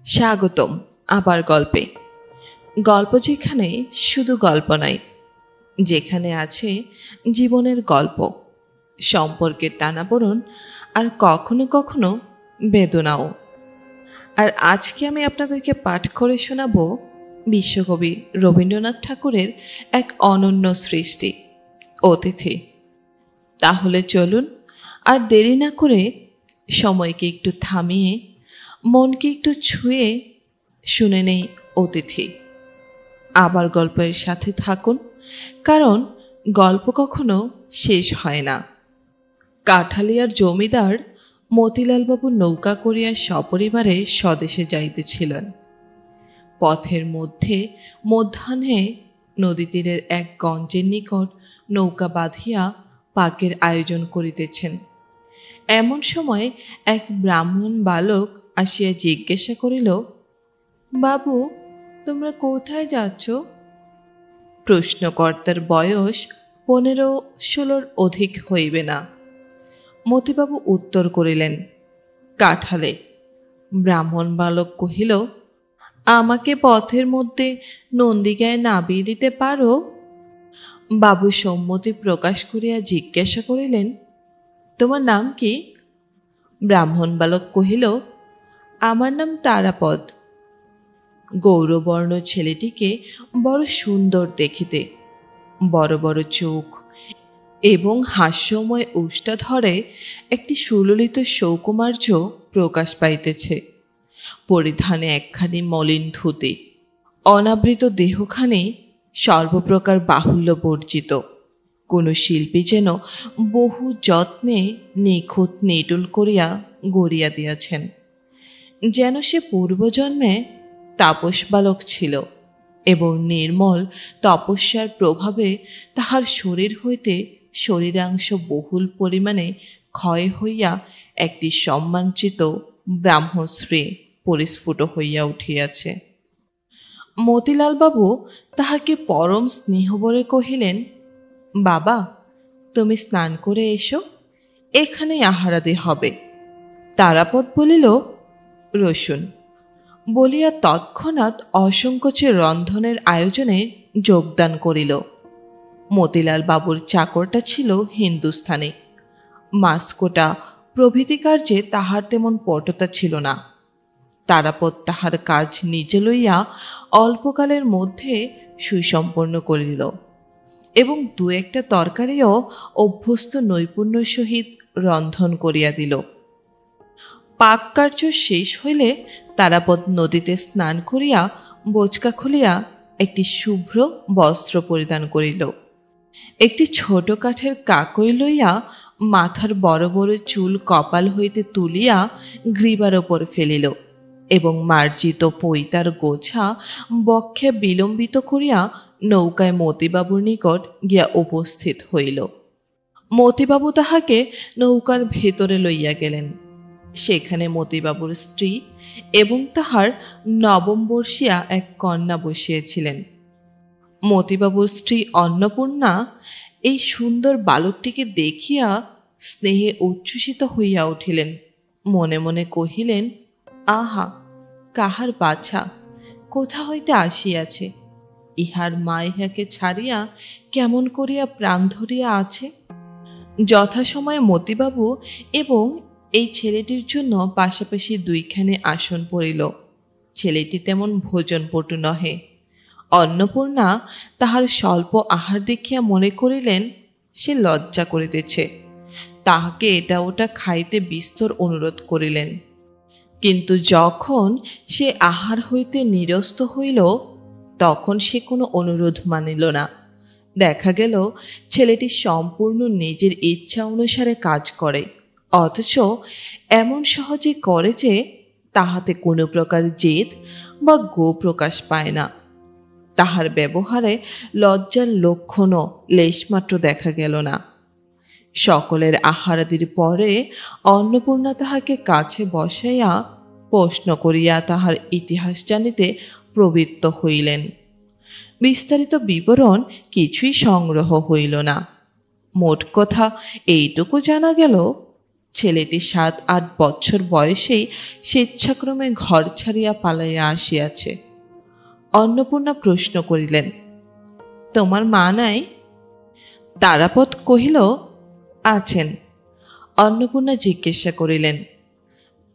স্বাগতম আবার গল্পে। গল্প যেখানে শুধু গল্প নয়, যেখানে আছে জীবনের গল্প, সম্পর্কের টানাপোড়েন আর কখনো কখনো বেদনাও। আর আজকে আমি আপনাদেরকে পাঠ করে শোনাব বিশ্বকবি রবীন্দ্রনাথ ঠাকুরের এক অনন্য সৃষ্টি, অতিথি। তাহলে চলুন আর দেরি না করে সময়কে একটু থামিয়ে, মনকে একটু ছুঁয়ে শুনে নেই অতিথি। আবার গল্পের সাথে থাকুন, কারণ গল্প কখনো শেষ হয় না। কাঠালিয়ার জমিদার মতিলালবাবু নৌকা করিয়া সপরিবারে স্বদেশে যাইতেছিলেন। পথের মধ্যে মধ্যাহ্নে নদী তীরের এক গঞ্জের নিকট নৌকা বাঁধিয়া পাকের আয়োজন করিতেছেন। এমন সময় এক ব্রাহ্মণ বালক আসিয়া জিজ্ঞাসা করিল, বাবু, তোমরা কোথায় যাচ্ছ? প্রশ্নকর্তার বয়স 15-16 অধিক হইবে না। মতিবাবু উত্তর করিলেন, কাঠালে। ব্রাহ্মণ বালক কহিল, আমাকে পথের মধ্যে নন্দিগায় নামিয়ে দিতে পারো? বাবু সম্মতি প্রকাশ করিয়া জিজ্ঞাসা করিলেন, তোমার নাম কি? ব্রাহ্মণ বালক কহিল, আমার নাম তারাপদ। গৌরবর্ণ ছেলেটিকে বড় সুন্দর দেখিতে, বড় বড় চোখ এবং হাস্যময় ওষ্ঠাধরে একটি সুললিত সৌকুমার্য প্রকাশ পাইতেছে। পরিধানে একখানি মলিন ধুতি, অনাবৃত দেহখানি সর্বপ্রকার বাহুল্য বর্জিত। কোনো শিল্পী যেন বহু যত্নে নিখুঁত নিটুল করিয়া গড়িয়া দিয়াছেন, যেন সে পূর্বজন্মে তাপস বালক ছিল এবং নির্মল তপস্যার প্রভাবে তাহার শরীর হইতে শরীরাংশ বহুল পরিমাণে ক্ষয় হইয়া একটি সম্মানচিত ব্রাহ্মশ্রী পরিস্ফুট হইয়া উঠিয়াছে। মতিলালবাবু তাহাকে পরম স্নেহভরে কহিলেন, বাবা, তুমি স্নান করে এসো, এখানেই আহারাদি হবে। তারাপদ বলিল, রসুন, বলিয়া তৎক্ষণাৎ অসংকোচে রন্ধনের আয়োজনে যোগদান করিল। মতিলাল বাবুর চাকরটা ছিল হিন্দুস্থানি। মাস্কোটা প্রভৃতি কার্যে তাহার তেমন পটুতা ছিল না। তারাপদ তাহার কাজ নিজে লইয়া অল্পকালের মধ্যে সুসম্পন্ন করিল এবং দু একটা তরকারিও অভ্যস্ত নৈপুণ্য সহিত রন্ধন করিয়া দিল। পাককার্য শেষ হইলে তারাপদ নদীতে স্নান করিয়া বোচকা খুলিয়া একটি শুভ্র বস্ত্র পরিধান করিল। একটি ছোট কাঠের কাকই লইয়া মাথার বড় বড় চুল কপাল হইতে তুলিয়া গ্রীবার ওপর ফেলিল এবং মার্জিত পৈতার গোছা বক্ষে বিলম্বিত করিয়া নৌকায় মতিবাবুর নিকট গিয়া উপস্থিত হইল। মতিবাবু তাহাকে নৌকার ভেতরে লইয়া গেলেন। সেখানে মতিবাবুর স্ত্রী এবং তাহার নবমবর্ষীয়া এক কন্যা বসিয়েছিলেন। মতিবাবুর স্ত্রী অন্নপূর্ণা এই সুন্দর বালকটিকে দেখিয়া স্নেহে উচ্ছ্বসিত হইয়া উঠিলেন। মনে মনে কহিলেন, আহা, কাহার বাছা, কোথা হইতে আসিয়াছে! ইহার মা ইহাকে ছাড়িয়া কেমন করিয়া প্রাণ ধরিয়া আছে। যথাসময়ে মতিবাবু এবং এই ছেলেটির জন্য পাশাপাশি দুইখানে আসন পড়িল। ছেলেটি তেমন ভোজনপটু নহে। অন্নপূর্ণা তাহার স্বল্প আহার দেখিয়া মনে করিলেন সে লজ্জা করিতেছে। তাহাকে এটা ওটা খাইতে বিস্তর অনুরোধ করিলেন, কিন্তু যখন সে আহার হইতে নিরস্ত হইল তখন সে কোনো অনুরোধ মানিল না। দেখা গেল ছেলেটি সম্পূর্ণ নিজের ইচ্ছা অনুসারে কাজ করে, অথচ এমন সহজে করে যে তাহাতে কোনো প্রকার জেদ বা গো প্রকাশ পায় না। তাহার ব্যবহারে লজ্জার লক্ষণও লেশমাত্র দেখা গেল না। সকলের আহারাদির পরে অন্নপূর্ণা তাহাকে কাছে বসাইয়া প্রশ্ন করিয়া তাহার ইতিহাস জানিতে প্রবৃত্ত হইলেন। বিস্তারিত বিবরণ কিছুই সংগ্রহ হইল না। মোট কথা এইটুকু জানা গেল, ছেলেটি 7-8 বছর বয়সেই স্বেচ্ছাক্রমে ঘর ছাড়িয়া পালাইয়া আসিয়াছে। অন্নপূর্ণা প্রশ্ন করিলেন, তোমার মা নাই? তারাপদ কহিল, আছেন। অন্নপূর্ণা জিজ্ঞাসা করিলেন,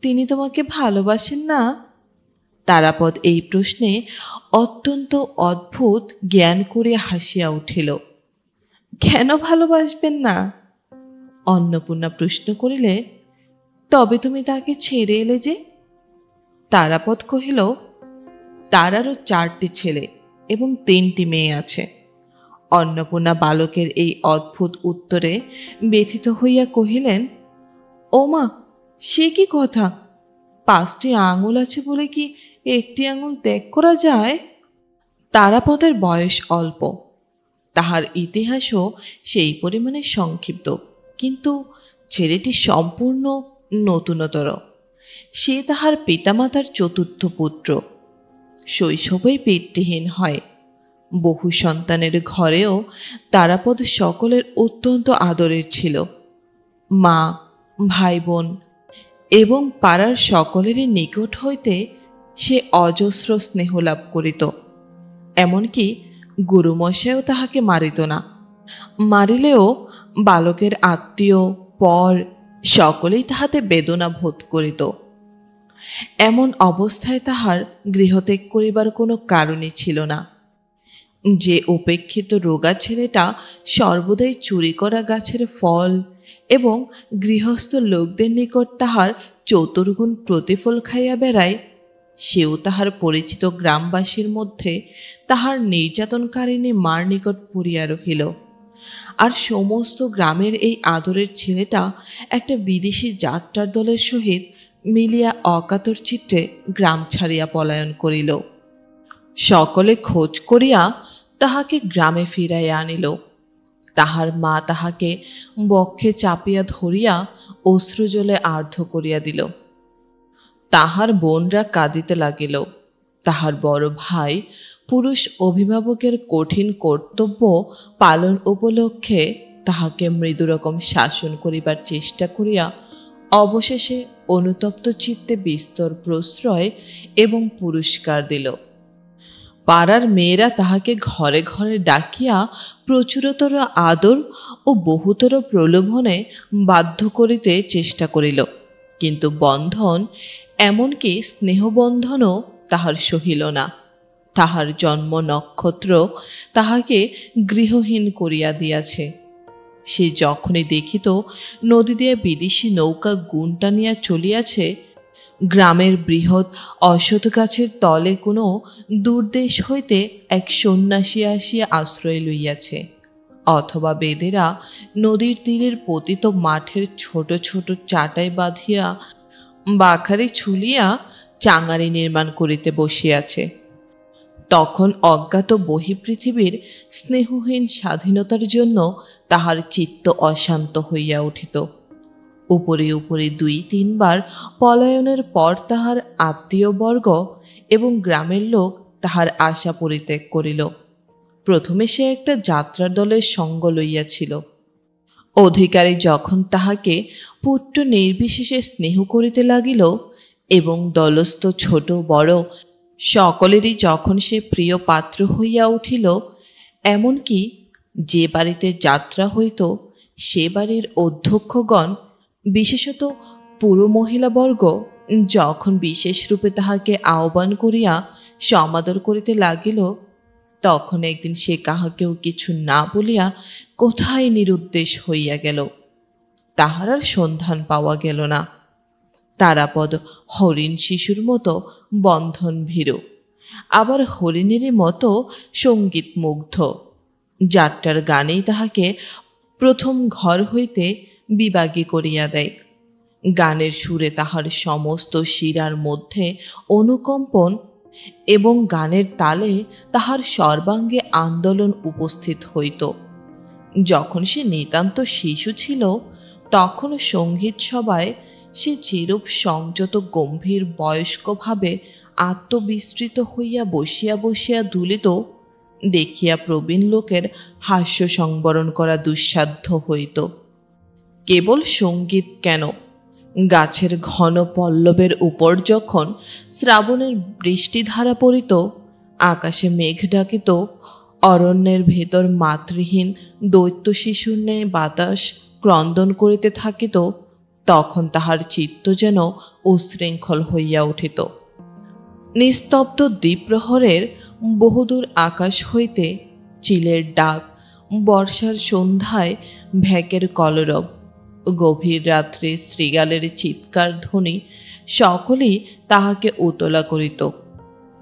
তিনি তোমাকে ভালোবাসেন না? তারাপদ এই প্রশ্নে অত্যন্ত অদ্ভুত জ্ঞান করিয়া হাসিয়া উঠিল। কেন ভালোবাসবেন না? অন্নপূর্ণা প্রশ্ন করিলে, তবে তুমি তাকে ছেড়ে এলে যে? তারাপদ কহিল, তার আরও 4টি ছেলে এবং 3টি মেয়ে আছে। অন্নপূর্ণা বালকের এই অদ্ভুত উত্তরে ব্যথিত হইয়া কহিলেন, ওমা, সে কি কথা! 5টি আঙুল আছে বলে কি একটি আঙুল ত্যাগ করা যায়? তারাপদের বয়স অল্প, তাহার ইতিহাসও সেই পরিমাণে সংক্ষিপ্ত, কিন্তু ছেলেটি সম্পূর্ণ নতুনতর। সে তাহার পিতামাতার 4র্থ পুত্র। শৈশবেই পিতৃহীন হয়। বহু সন্তানের ঘরেও তারাপদ সকলের অত্যন্ত আদরের ছিল। মা, ভাই বোন এবং পাড়ার সকলেরই নিকট হইতে সে অজস্র স্নেহ লাভ করিত। এমনকি গুরুমশাইও তাহাকে মারিত না। মারিলেও বালকের আত্মীয়, পর সকলেই তাহাতে বেদনা বোধ করিত। এমন অবস্থায় তাহার গৃহত্যাগ করিবার কোনো কারণই ছিল না। যে উপেক্ষিত রোগা ছেলেটা সর্বদাই চুরি করা গাছের ফল এবং গৃহস্থ লোকদের নিকট তাহার 4 গুণ প্রতিফল খাইয়া বেড়ায়, সেও তাহার পরিচিত গ্রামবাসীর মধ্যে তাহার নির্যাতনকারিণী মার নিকট পড়িয়া রহিল। আর সমস্ত গ্রামের এই আদরের ছেলেটা একটা বিদেশি যাত্রার দলের সহিত মিলিয়া অকাতর চিত্তে গ্রাম ছাড়িয়া পলায়ন করিল। সকলে খোঁজ করিয়া তাহাকে গ্রামে ফিরাইয়া আনিল। তাহার মা তাহাকে বক্ষে চাপিয়া ধরিয়া অশ্রুজলে আর্দ্র করিয়া দিল। তাহার বোনরা কাঁদিতে লাগিল। তাহার বড় ভাই পুরুষ অভিভাবকের কঠিন কর্তব্য পালন উপলক্ষে তাহাকে মৃদুরকম শাসন করিবার চেষ্টা করিয়া অবশেষে অনুতপ্ত চিত্তে বিস্তর প্রশ্রয় এবং পুরস্কার দিল। পাড়ার মেয়েরা তাহাকে ঘরে ঘরে ডাকিয়া প্রচুরতর আদর ও বহুতর প্রলোভনে বাধ্য করিতে চেষ্টা করিল, কিন্তু বন্ধন, এমনকি স্নেহবন্ধনও তাহার সহিল না। তাহার জন্ম নক্ষত্র তাহাকে গৃহহীন করিয়া দিয়াছে। সে যখনই দেখিত নদী দিয়ে বিদেশি নৌকা গুণ টানিয়া চলিয়াছে, গ্রামের বৃহৎ অশ্বত্থ গাছের তলে কোনো দূরদেশ হইতে এক সন্ন্যাসী আসিয়া আশ্রয় লইয়াছে, অথবা বেদেরা নদীর তীরের পতিত মাঠের ছোট ছোট চাটাই বাঁধিয়া বাখারি ছুলিয়া চাঙারি নির্মাণ করিতে বসিয়াছে, তখন অজ্ঞাত বহিঃপৃথিবীর স্নেহহীন স্বাধীনতার জন্য তাহার চিত্ত অশান্ত হইয়া উঠিত। উপরে উপরে 2-3 বার পলায়নের পর তাহার আত্মীয়বর্গ এবং গ্রামের লোক তাহার আশা পরিত্যাগ করিল। প্রথমে সে একটা যাত্রার দলের সঙ্গ লইয়াছিল। অধিকারী যখন তাহাকে পুত্র নির্বিশেষে স্নেহ করিতে লাগিল এবং দলস্থ ছোট বড় সকলেরই যখন সে প্রিয় পাত্র হইয়া উঠিল, এমনকি যে বাড়িতে যাত্রা হইত সে বাড়ির অধ্যক্ষগণ, বিশেষত পুরো মহিলাবর্গ, যখন বিশেষ রূপে তাহাকে আহ্বান করিয়া সমাদর করিতে লাগিল, তখন একদিন সে কাহাকেও কিছু না বলিয়া কোথায় নিরুদ্দেশ হইয়া গেল। তাহার আর সন্ধান পাওয়া গেল না। তারাপদ হরিণ শিশুর মতো বন্ধন ভীরু, আবার হরিণেরই মতো সঙ্গীত মুগ্ধ। যাত্রার গানেই তাহাকে প্রথম ঘর হইতে বিবাগী করিয়া দেয়। গানের সুরে তাহার সমস্ত শিরার মধ্যে অনুকম্পন এবং গানের তালে তাহার সর্বাঙ্গে আন্দোলন উপস্থিত হইত। যখন সে নিতান্ত শিশু ছিল, তখন সঙ্গীত সভায় সে যেরূপ সংযত গম্ভীর বয়স্কভাবে আত্মবিস্তৃত হইয়া বসিয়া বসিয়া দুলিত, দেখিয়া প্রবীণ লোকের হাস্য সংবরণ করা দুঃসাধ্য হইত। কেবল সঙ্গীত কেন, গাছের ঘন পল্লবের উপর যখন শ্রাবণের বৃষ্টিধারা পড়িত, আকাশে মেঘ ডাকিত, অরণ্যের ভেতর মাতৃহীন দৈত্য শিশুর ন্যায় বাতাস ক্রন্দন করিতে থাকিত, তখন তাহার চিত্ত যেন উচ্ছৃঙ্খল হইয়া উঠিত। নিস্তব্ধ দ্বীপ্রহরের বহুদূর আকাশ হইতে চিলের ডাক, বর্ষার সন্ধ্যায় ভ্যাকের কলরব, গভীর রাত্রে শৃগালের চিৎকার ধ্বনি সকলেই তাহাকে উতলা করিত।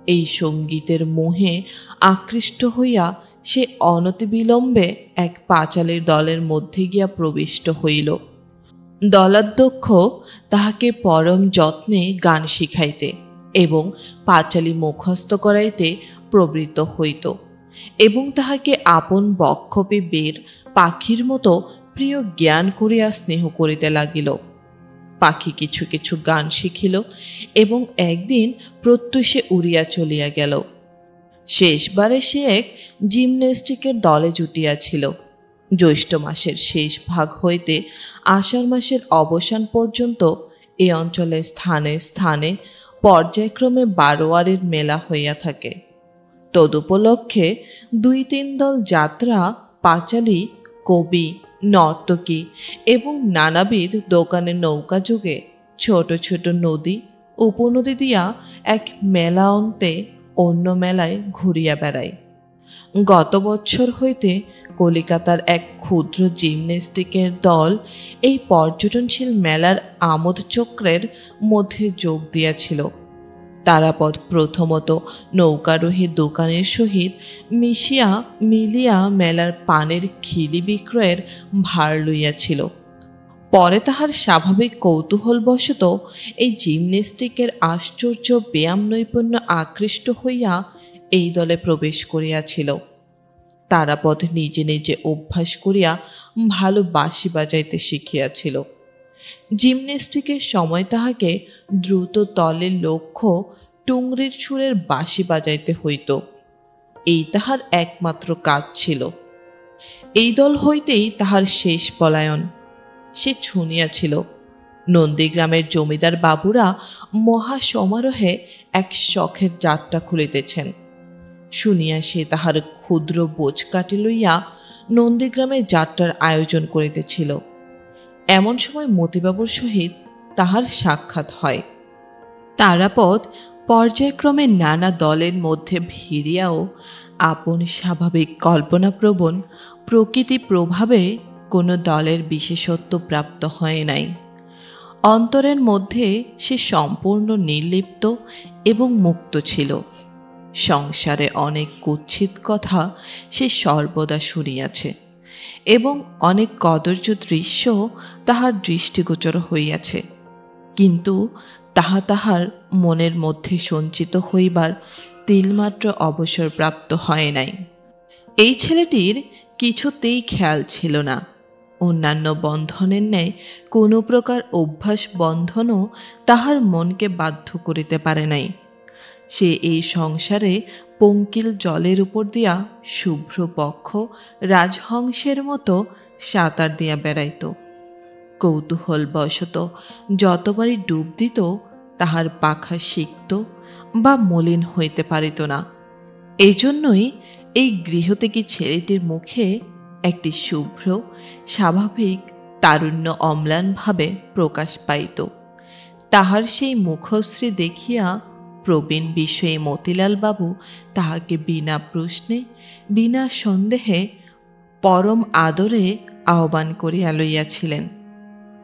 এই সঙ্গীতের মোহে আকৃষ্ট হইয়া সে অনতিবিলম্বে এক পাঁচালীর দলের মধ্যে গিয়া প্রবিষ্ট হইল। দলাধ্যক্ষ তাহাকে পরম যত্নে গান শিখাইতে এবং পাঁচালী মুখস্থ করাইতে প্রবৃত্ত হইত এবং তাহাকে আপন বক্ষপে বের পাখির মতো প্রিয় জ্ঞান করিয়া স্নেহ করিতে লাগিল। পাখি কিছু কিছু গান শিখিল এবং একদিন প্রত্যুষে উড়িয়া চলিয়া গেল। শেষবারে সে এক জিমন্যাস্টিকের দলে জুটিয়াছিল। জ্যৈষ্ঠ মাসের শেষ ভাগ হইতে আষাঢ় মাসের অবসান পর্যন্ত এ অঞ্চলে স্থানে স্থানে পর্যায়ক্রমে বারোয়ারির মেলা হইয়া থাকে। তদুপলক্ষে 2-3 দল যাত্রা, পাঁচালী, কবি, নর্তকী এবং নানাবিধ দোকানের নৌকা যোগে ছোট ছোট নদী উপনদী দিয়া এক মেলা অন্তে অন্য মেলায় ঘুরিয়া বেড়ায়। গত বৎসর হইতে কলিকাতার এক ক্ষুদ্র জিমন্যাস্টিকের দল এই পর্যটনশীল মেলার আমোদ চক্রের মধ্যে যোগ দিয়াছিল। তারাপদ প্রথমত নৌকারোহী দোকানের সহিত মিলিয়া মেলার পানের খিলি বিক্রয়ের ভার লইয়াছিল। পরে তাহার স্বাভাবিক কৌতূহলবশত এই জিমন্যাস্টিকের আশ্চর্য ব্যায়াম নৈপুণ্য আকৃষ্ট হইয়া এই দলে প্রবেশ করিয়াছিল। তারাপদ নিজে নিজে অভ্যাস করিয়া ভালো বাঁশি বাজাইতে শিখিয়াছিল। জিমন্যাস্টিকের সময় তাহাকে দ্রুত তলের লক্ষ্য টুংরির সুরের বাঁশি বাজাইতে হইত। এই তাহার একমাত্র কাজ ছিল। এই দল হইতেই তাহার শেষ পলায়ন। সে শুনিয়াছিল নন্দীগ্রামের জমিদার বাবুরা মহা সমারোহে এক শখের যাত্রা খুলিতেছেন। শুনিয়া সে তাহার ক্ষুদ্র বোঝকাঠি লইয়া নন্দীগ্রামে যাত্রার আয়োজন করিতেছিল। এমন সময় মতিবাবুর সহিত তাহার সাক্ষাৎ হয়। তারাপদ পর্যায়ক্রমে নানা দলের মধ্যে ভিড়িয়াও আপন স্বাভাবিক কল্পনাপ্রবণ প্রকৃতি প্রভাবে কোনো দলের বিশেষত্ব প্রাপ্ত হয় নাই। অন্তরের মধ্যে সে সম্পূর্ণ নির্লিপ্ত এবং মুক্ত ছিল। সংসারে অনেক কুৎসিত কথা সে সর্বদা শুনিয়াছে এবং অনেক কদর্য দৃশ্য তাহার দৃষ্টিগোচর হইয়াছে, কিন্তু তাহা তাহার মনের মধ্যে সঞ্চিত হইবার তিলমাত্র অবসর প্রাপ্ত হয় নাই। এই ছেলেটির কিছুতেই খেয়াল ছিল না। অন্যান্য বন্ধনের ন্যায় কোনো প্রকার অভ্যাস বন্ধনও তাহার মনকে বাধ্য করিতে পারে নাই। সে এই সংসারে পঙ্কিল জলের উপর দিয়া শুভ্র পক্ষ রাজহংসের মতো সাঁতার দিয়া বেড়াইত। কৌতূহলবশত যতবারই ডুব দিত তাহার পাখা সিক্ত বা মলিন হইতে পারিত না। এজন্যই এই গৃহত্যাগী ছেলেটির মুখে একটি শুভ্র স্বাভাবিক তারুণ্য অম্লানভাবে প্রকাশ পাইত। তাহার সেই মুখশ্রী দেখিয়া প্রবীণ বিষয়ে মতিলাল বাবু তাহাকে বিনা প্রশ্নে বিনা সন্দেহে পরম আদরে আহ্বান করিয়া লইয়াছিলেন।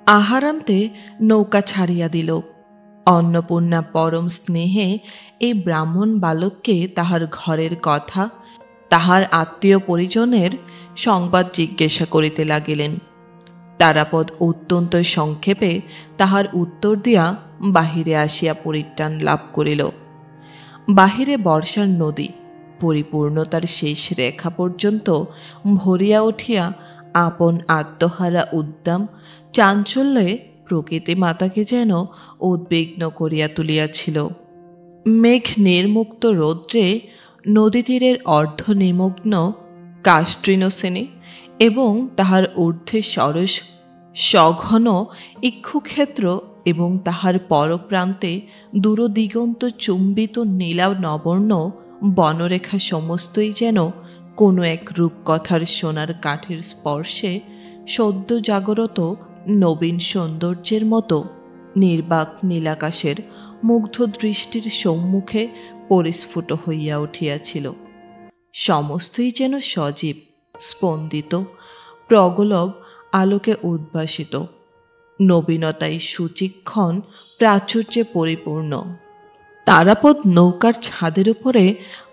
আহারান্তে নৌকা ছাড়িয়া দিল। অন্নপূর্ণা পরম স্নেহে এই ব্রাহ্মণ বালককে তাহার ঘরের কথা, তাহার আত্মীয় পরিজনের সংবাদ জিজ্ঞাসা করিতে লাগিলেন। তারাপদ অত্যন্ত সংক্ষেপে তাহার উত্তর দিয়া বাহিরে আসিয়া পরিত্রাণ লাভ করিল। বাহিরে বর্ষার নদী পরিপূর্ণতার শেষ রেখা পর্যন্ত ভরিয়া উঠিয়া আপন আত্মহারা উদ্দাম চাঞ্চল্যে প্রকৃতি মাতাকে যেন উদ্বিগ্ন করিয়া তুলিয়াছিল। মেঘ নির্মুক্ত রৌদ্রে নদীতীরের অর্ধনিমগ্ন কাষ্টৃণশ্রেণী এবং তাহার ঊর্ধ্বে সরস সঘন ইক্ষুক্ষেত্র এবং তাহার পরপ্রান্তে দূরদিগন্ত চুম্বিত নীলা নবর্ণ বনরেখা সমস্তই যেন কোনো এক রূপকথার সোনার কাঠের স্পর্শে সদ্য জাগরত নবীন সৌন্দর্যের মতো নির্বাক নীলাকাশের মুগ্ধ দৃষ্টির সম্মুখে পরিস্ফুট হইয়া উঠিয়াছিল। সমস্তই যেন সজীব, স্পন্দিত, প্রগলভ আলোকে উদ্ভাসিত, নবীনতায় সুচিক্ষণ প্রাচুর্যে পরিপূর্ণ। তারাপদ নৌকার ছাদের উপরে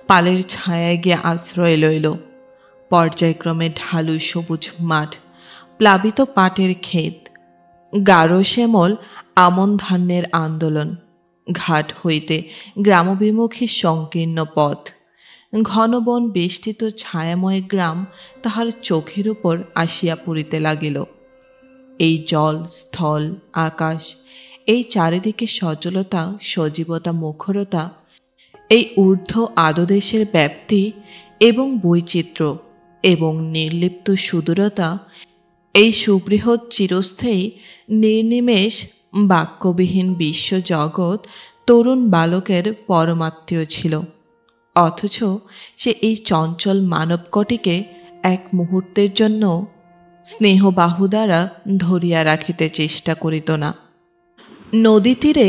পালের ছায়ায় গিয়ে আশ্রয় লইল। পর্যায়ক্রমে ঢালু সবুজ মাঠ, প্লাবিত পাটের ক্ষেত, গাঢ় শ্যামল আমন ধান্যের আন্দোলন, ঘাট হইতে গ্রামবিমুখী সংকীর্ণ পথ, ঘন বন বেষ্টিত ছায়াময় গ্রাম তাহার চোখের উপর আসিয়া পড়িতে লাগিল। এই জল, স্থল, আকাশ, এই চারিদিকে সজলতা, সজীবতা, মুখরতা, এই ঊর্ধ্ব আদদেশের ব্যাপ্তি এবং বৈচিত্র্য এবং নির্লিপ্ত সুদূরতা, এই সুবৃহৎ চিরস্থায়ী নির্নিমেষ বাক্যবিহীন বিশ্বজগৎ তরুণ বালকের পরমাত্মীয় ছিল। অথচ সে এই চঞ্চল মানবকটিকে এক মুহূর্তের জন্য স্নেহবাহু দ্বারা ধরিয়া রাখিতে চেষ্টা করিত না। নদী তীরে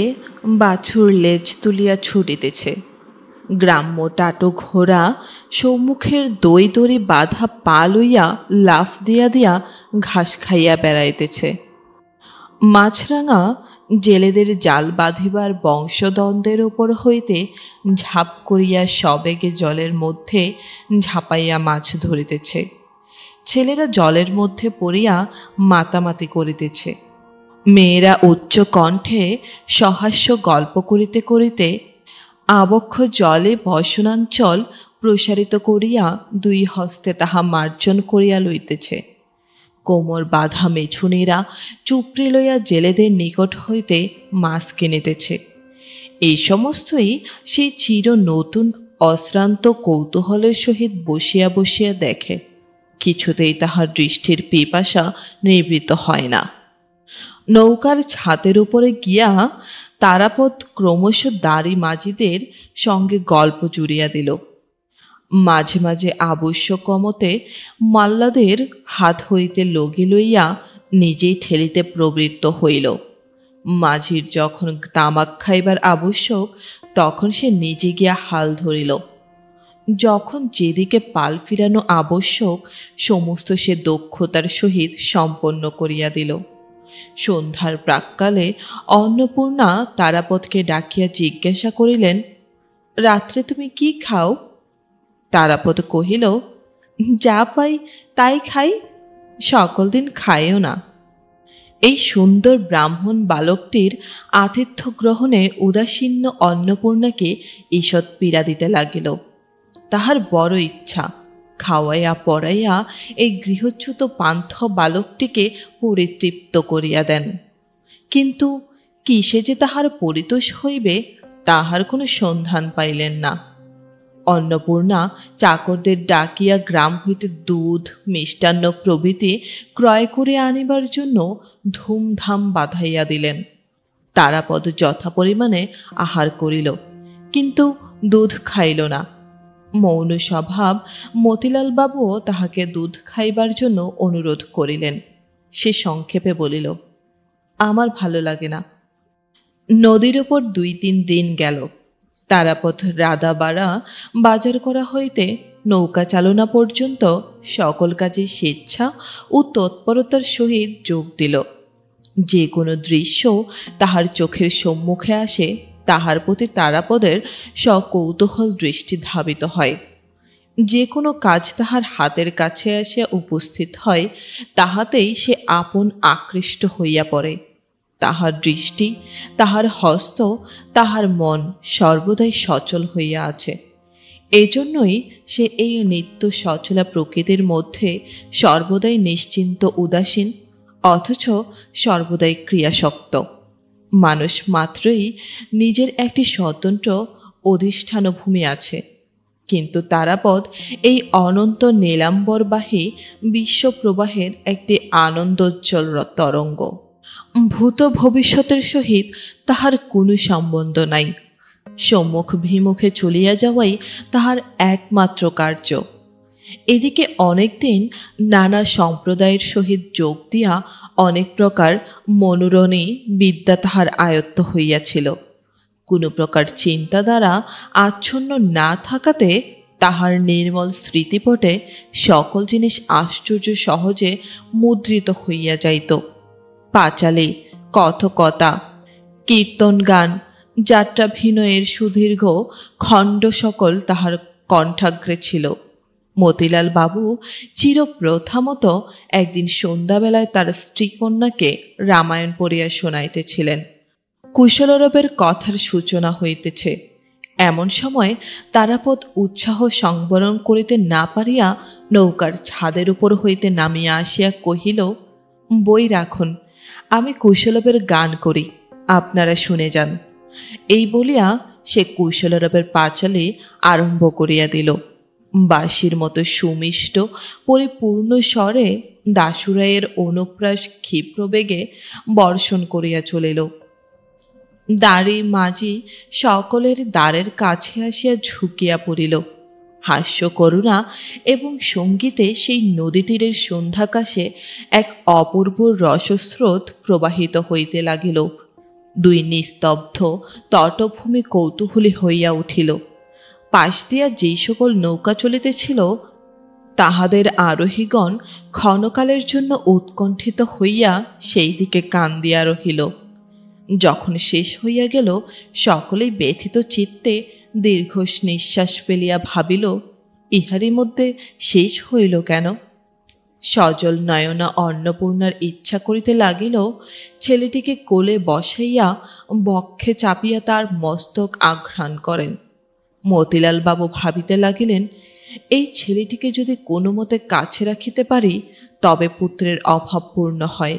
বাছুর লেজ তুলিয়া ছুটিতেছে, গ্রাম্য টাটো ঘোড়া সম্মুখের দই দড়ি বাঁধা পা লইয়া লাফ দিয়া দিয়া ঘাস খাইয়া বেড়াইতেছে। মাছরাঙা জেলেদের জাল বাঁধিবার বংশদ্বন্দ্বের ওপর হইতে ঝাঁপ করিয়া সবেগে জলের মধ্যে ঝাঁপাইয়া মাছ ধরিতেছে। ছেলেরা জলের মধ্যে পড়িয়া মাতামাতি করিতেছে। মেয়েরা উচ্চ কণ্ঠে সহাস্য গল্প করিতে করিতে আবক্ষ জলে বসনাঞ্চল প্রসারিত করিয়া দুই হস্তে তাহা মার্জন করিয়া লইতেছে। কোমর বাঁধা মেছুনীরা চুপড়ি লইয়া জেলেদের নিকট হইতে মাছ কিনিতেছে। এই সমস্তই সেই চির নতুন অশ্রান্ত কৌতূহলের সহিত বসিয়া বসিয়া দেখে। কিছুতেই তাহার দৃষ্টির পিপাসা নিবৃত্ত হয় না। নৌকার ছাদের উপরে গিয়া তারাপদ ক্রমশ দাড়ি মাঝিদের সঙ্গে গল্প জুড়িয়া দিল। মাঝে মাঝে আবশ্যকমতে মাল্লাদের হাত হইতে লগি লইয়া নিজেই ঠেলিতে প্রবৃত্ত হইল। মাঝির যখন তামাক খাইবার আবশ্যক, তখন সে নিজে গিয়া হাল ধরিল। যখন যেদিকে পাল ফিরানো আবশ্যক, সমস্ত সে দক্ষতার সহিত সম্পন্ন করিয়া দিল। সন্ধ্যার প্রাক্কালে অন্নপূর্ণা তারাপদকে ডাকিয়া জিজ্ঞাসা করিলেন, রাত্রে তুমি কি খাও? তারাপদ কহিল, যা পাই তাই খাই, সকল দিন খাইও না। এই সুন্দর ব্রাহ্মণ বালকটির আতিথ্য গ্রহণে উদাসীন্য অন্নপূর্ণাকে ঈষৎ পীড়া দিতে লাগিল। তাহার বড় ইচ্ছা খাওয়াইয়া পড়াইয়া এই গৃহচ্যুত পান্থ বালকটিকে পরিতৃপ্ত করিয়া দেন। কিন্তু কিসে যে তাহার পরিতোষ হইবে, তাহার কোনো সন্ধান পাইলেন না। অন্নপূর্ণা চাকরদের ডাকিয়া গ্রাম হইতে দুধ, মিষ্টান্ন প্রভৃতি ক্রয় করে আনিবার জন্য ধুমধাম বাঁধাইয়া দিলেন। তারাপদ যথা পরিমাণে আহার করিল, কিন্তু দুধ খাইল না। মৌন স্বভাব মতিলালবাবুও তাহাকে দুধ খাইবার জন্য অনুরোধ করিলেন। সে সংক্ষেপে বলিল, আমার ভালো লাগে না। নদীর ওপর 2-3 দিন গেল। তারাপদ রাদাবাড়া বাজার করা হইতে নৌকা চালনা পর্যন্ত সকল কাজে স্বেচ্ছা ও তৎপরতার সহিত যোগ দিল। যে কোনো দৃশ্য তাহার চোখের সম্মুখে আসে, তাহার প্রতি তারাপদের সকৌতূহল দৃষ্টি ধাবিত হয়। যে কোনো কাজ তাহার হাতের কাছে আসিয়া উপস্থিত হয়, তাহাতেই সে আপন আকৃষ্ট হইয়া পড়ে। তাহার দৃষ্টি, তাহার হস্ত, তাহার মন সর্বদাই সচল হইয়া আছে। এজন্যই সে এই নিত্য সচলা প্রকৃতির মধ্যে সর্বদাই নিশ্চিন্ত উদাসীন, অথচ সর্বদাই ক্রিয়াশক্ত। মানুষ মাত্রই নিজের একটি স্বতন্ত্র অধিষ্ঠানভূমি আছে, কিন্তু তারাপদ এই অনন্ত নীলাম্বরবাহী বিশ্বপ্রবাহের একটি আনন্দোজ্জ্বল তরঙ্গ। ভূত ভবিষ্যতের সহিত তাহার কোনো সম্বন্ধ নাই। সম্মুখ ভিমুখে চলিয়া যাওয়াই তাহার একমাত্র কার্য। এদিকে অনেকদিন নানা সম্প্রদায়ের সহিত যোগ দিয়া অনেক প্রকার মনোরণী বিদ্যা তাহার আয়ত্ত হইয়াছিল। কোনো প্রকার চিন্তা দ্বারা আচ্ছন্ন না থাকাতে তাহার নির্মল স্মৃতিপটে সকল জিনিস আশ্চর্য সহজে মুদ্রিত হইয়া যাইত। পাঁচালী, কথকতা, কীর্তন গান, যাত্রাভিনয়ের সুদীর্ঘ খণ্ড সকল তাহার কণ্ঠাগ্রে ছিল। মতিলাল বাবু চিরপ্রথামত একদিন সন্ধ্যাবেলায় তার স্ত্রীকন্যাকে রামায়ণ পড়িয়া শোনাইতেছিলেন। কুশলরবের কথার সূচনা হইতেছে। এমন সময় তারাপদ উৎসাহ সংবরণ করিতে না পারিয়া নৌকার ছাদের উপর হইতে নামিয়া আসিয়া কহিল, বই রাখুন, আমি কুশলবের গান করি, আপনারা শুনে যান। এই বলিয়া সে কুশলরবের পাঁচালী আরম্ভ করিয়া দিল। বাঁশির মতো সুমিষ্ট পরিপূর্ণ স্বরে দাশুরায়ের অনুপ্রাস ক্ষিপ্রবেগে বর্ষণ করিয়া চলিল। দাঁড়ি মাঝি সকলের দ্বারের কাছে আসিয়া ঝুঁকিয়া পড়িল। হাস্য, করুণা এবং সঙ্গীতে সেই নদী তীরের সন্ধ্যাকাশে এক অপূর্ব রসস্রোত প্রবাহিত হইতে লাগিল। দুই নিস্তব্ধ তটভূমি কৌতূহলী হইয়া উঠিল। পাশ দিয়া যেই সকল নৌকা চলিতেছিল তাহাদের আরোহীগণ ক্ষণকালের জন্য উৎকণ্ঠিত হইয়া সেই দিকে কান দিয়া রহিল। যখন শেষ হইয়া গেল, সকলেই ব্যথিত চিত্তে দীর্ঘ নিঃশ্বাস ফেলিয়া ভাবিল, ইহারই মধ্যে শেষ হইল কেন? সজল নয়না অন্নপূর্ণার ইচ্ছা করিতে লাগিল ছেলেটিকে কোলে বসাইয়া বক্ষে চাপিয়া তার মস্তক আঘ্রাণ করেন। মতিলাল বাবু ভাবিতে লাগিলেন, এই ছেলেটিকে যদি কোনো মতে কাছে রাখিতে পারি তবে পুত্রের অভাব পূর্ণ হয়।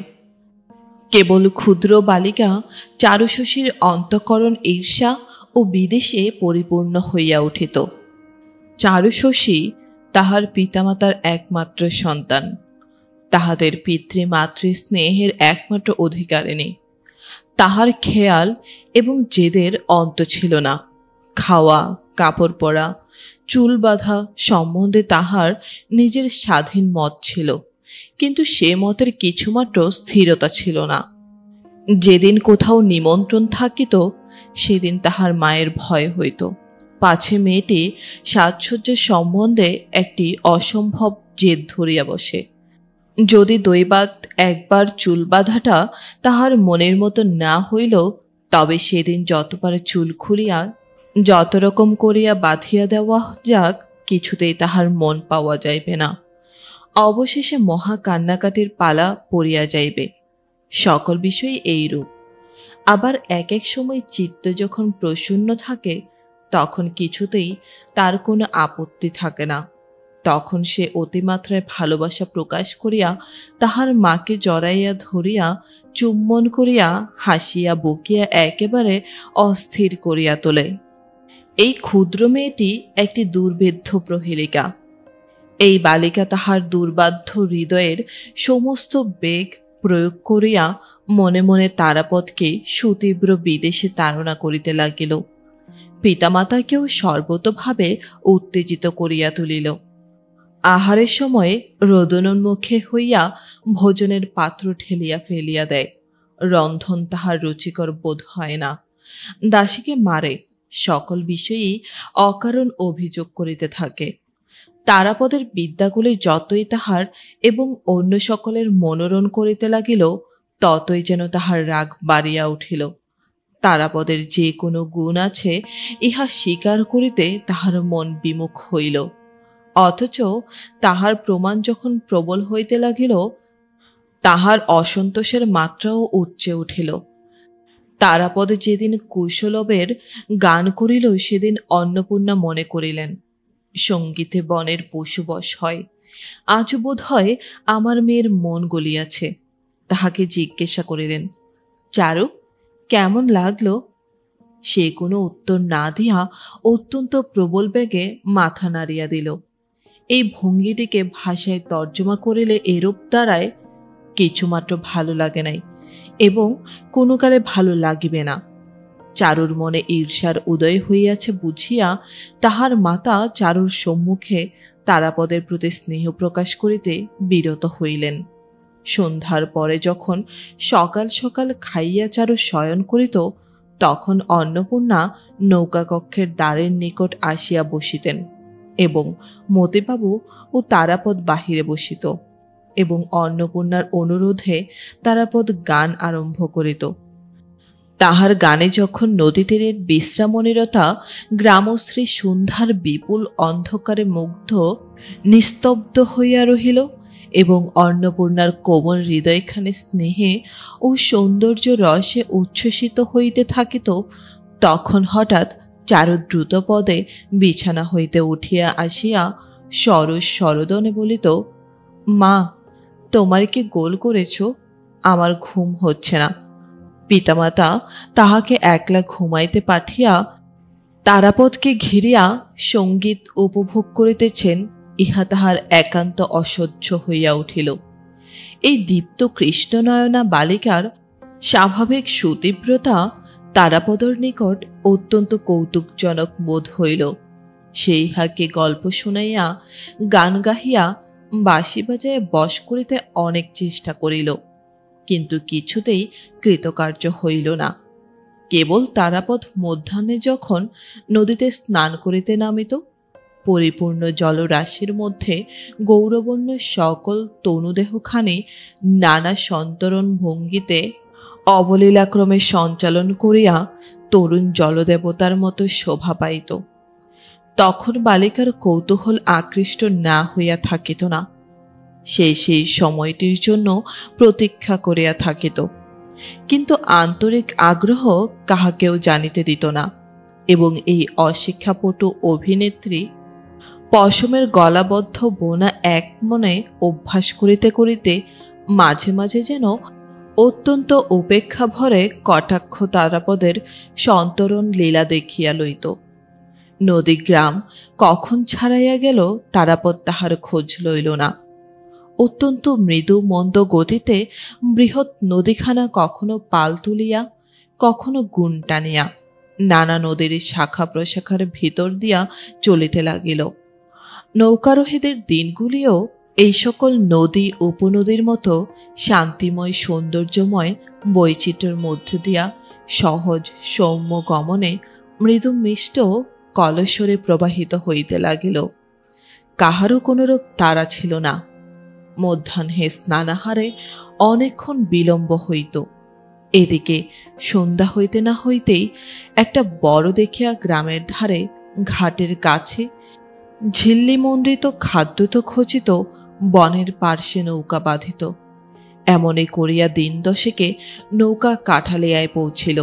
কেবল ক্ষুদ্র বালিকা চারুশশীর অন্তঃকরণ ঈর্ষা ও বিদেশে পরিপূর্ণ হইয়া উঠিত। চারুশশী তাহার পিতামাতার একমাত্র সন্তান, তাহাদের পিতৃমাতৃ স্নেহের একমাত্র অধিকারিণী। তাহার খেয়াল এবং জেদের অন্ত ছিল না। খাওয়া, কাপড় পরা, চুল বাঁধা সম্বন্ধে তাহার নিজের স্বাধীন মত ছিল, কিন্তু সে মতের কিছুমাত্র স্থিরতা ছিল না। যেদিন কোথাও নিমন্ত্রণ থাকিত সেদিন তাহার মায়ের ভয় হইত, পাছে মেয়েটি সাজসজ্জার সম্বন্ধে একটি অসম্ভব জেদ ধরিয়া বসে। যদি দৈবাৎ একবার চুল বাঁধাটা তাহার মনের মতো না হইল, তবে সেদিন যত পারে চুল খুলিয়া যত রকম করিয়া বাঁধিয়া দেওয়া যাক, কিছুতেই তাহার মন পাওয়া যাইবে না। অবশেষে মহা কান্নাকাটির পালা পড়িয়া যাইবে। সকল বিষয়ই এইরূপ। আবার এক এক সময় চিত্ত যখন প্রসন্ন থাকে তখন কিছুতেই তার কোনো আপত্তি থাকে না। তখন সে অতিমাত্রায় ভালোবাসা প্রকাশ করিয়া তাহার মাকে জড়াইয়া ধরিয়া চুম্বন করিয়া হাসিয়া বকিয়া একেবারে অস্থির করিয়া তোলে। এই ক্ষুদ্র মেয়েটি একটি দুর্বেদ্য প্রহেলিকা। এই বালিকা তাহার দুর্বাধ্য হৃদয়ের সমস্ত বেগ প্রয়োগ করিয়া মনে মনে তারাপদকে সুতীব্র বিদেশে তাড়না করিতে লাগিল। পিতামাতাকেও সর্বতোভাবে উত্তেজিত করিয়া তুলিল। আহারের সময় রোদনোন্মুখে হইয়া ভোজনের পাত্র ঠেলিয়া ফেলিয়া দেয়। রন্ধন তাহার রুচিকর বোধ হয় না। দাসীকে মারে, সকল বিষয়েই অকারণ অভিযোগ করিতে থাকে। তারাপদের বিদ্যাগুলি যতই তাহার এবং অন্য সকলের মনোরণ করিতে লাগিল, ততই যেন তাহার রাগ বাড়িয়া উঠিল। তারাপদের যে কোনো গুণ আছে ইহা স্বীকার করিতে তাহার মন বিমুখ হইল। অথচ তাহার প্রমাণ যখন প্রবল হইতে লাগিল, তাহার অসন্তোষের মাত্রাও উচ্চে উঠিল। তারাপদ যেদিন কুশলবের গান করিল সেদিন অন্নপূর্ণা মনে করিলেন, সঙ্গীতে বনের পশুবশ হয়। আজ বোধ হয় আমার মেয়ের মন গলিয়াছে। তাহাকে জিজ্ঞাসা করিলেন, চারু, কেমন লাগলো? সে কোনো উত্তর না দিয়া অত্যন্ত প্রবল বেগে মাথা নাড়িয়া দিল। এই ভঙ্গিটিকে ভাষায় তর্জমা করিলে এরূপ দাঁড়ায়, কিছুমাত্র ভালো লাগে নাই, এবং কোনো কালে ভালো লাগিবে না। চারুর মনে ঈর্ষার উদয় হইয়াছে বুঝিয়া তাহার মাতা চারুর সম্মুখে তারাপদের প্রতি স্নেহ প্রকাশ করিতে বিরত হইলেন। সন্ধ্যার পরে যখন সকাল সকাল খাইয়া চারু শয়ন করিত, তখন অন্নপূর্ণা নৌকাকক্ষের দ্বারের নিকট আসিয়া বসিতেন এবং মতিবাবু ও তারাপদ বাহিরে বসিত এবং অন্নপূর্ণার অনুরোধে তারাপদ গান আরম্ভ করিত। তাহার গানে যখন নদী তীরের বিশ্রামনিরতা গ্রামশ্রী সন্ধ্যার বিপুল অন্ধকারে মুগ্ধ নিস্তব্ধ হইয়া রহিল এবং অন্নপূর্ণার কোমল হৃদয়খানে স্নেহে ও সৌন্দর্য রসে উচ্ছ্বসিত হইতে থাকিত, তখন হঠাৎ চারু দ্রুত পদে বিছানা হইতে উঠিয়া আসিয়া সরস সরোদনে বলিত, মা, তোমার কি গোল করেছ? আমার ঘুম হচ্ছে না। পিতামাতা তাহাকে একলা ঘুমাইতে পাঠিয়া তারাপদকে ঘিরিয়া সঙ্গীত উপভোগ করিতেছেন, ইহা তাহার একান্ত অসহ্য হইয়া উঠিল। এই দীপ্ত কৃষ্ণনয়না বালিকার স্বাভাবিক সুতীব্রতা তারাপদর নিকট অত্যন্ত কৌতুকজনক বোধ হইল। সে ইহাকে গল্প শুনাইয়া, গান গাহিয়া, বাঁশি বাজাইয়া বশ করিতে অনেক চেষ্টা করিল, কিন্তু কিছুতেই কৃতকার্য হইল না। কেবল তারাপদ মধ্যাহ্নে যখন নদীতে স্নান করিতে নামিত, পরিপূর্ণ জলরাশির মধ্যে গৌরবর্ণ সকল তনুদেহখানি নানা সন্তরণ ভঙ্গিতে অবলীলাক্রমে সঞ্চালন করিয়া তরুণ জলদেবতার মতো শোভা পাইত, তখন বালিকার কৌতূহল আকৃষ্ট না হইয়া থাকিত না। সেই সময়টির জন্য প্রতীক্ষা করিয়া থাকিত, কিন্তু আন্তরিক আগ্রহ কাহাকেও জানিতে দিত না এবং এই অশিক্ষাপটু অভিনেত্রী পশমের গলাবদ্ধ বোনা এক মনে অভ্যাস করিতে করিতে মাঝে মাঝে যেন অত্যন্ত উপেক্ষা ভরে কটাক্ষ তারাপদের সন্তরণ লীলা দেখিয়া লইত। নদীগ্রাম কখন ছাড়াইয়া গেল তারাপদ তাহার খোঁজ লইল না। অত্যন্ত মৃদু মন্দ গতিতে বৃহৎ নদীখানা কখনো পাল তুলিয়া, কখনো গুণ টানিয়া নানা নদীর শাখা প্রশাখার ভিতর দিয়া চলিতে লাগিল। নৌকারোহীদের দিনগুলিও এই সকল নদী উপনদীর মতো শান্তিময় সৌন্দর্যময় বৈচিত্র্যের মধ্য দিয়া সহজ সৌম্য গমনে মৃদু মিষ্ট কলস্বরে প্রবাহিত হইতে লাগিল। কাহারও কোনরূপ তাড়া ছিল না। মধ্যাহ্নে স্নানাহারে অনেকক্ষণ বিলম্ব হইত। এদিকে সন্ধ্যা হইতে না হইতেই একটা বড় দেখিয়া গ্রামের ধারে ঘাটের কাছে ঝিল্লিমণ্ডিত খাদ্যত খচিত বনের পার্শ্বে নৌকা বাঁধিত। এমনই করিয়া দিন দশেকে নৌকা কাঠালিয়ায় পৌঁছিল।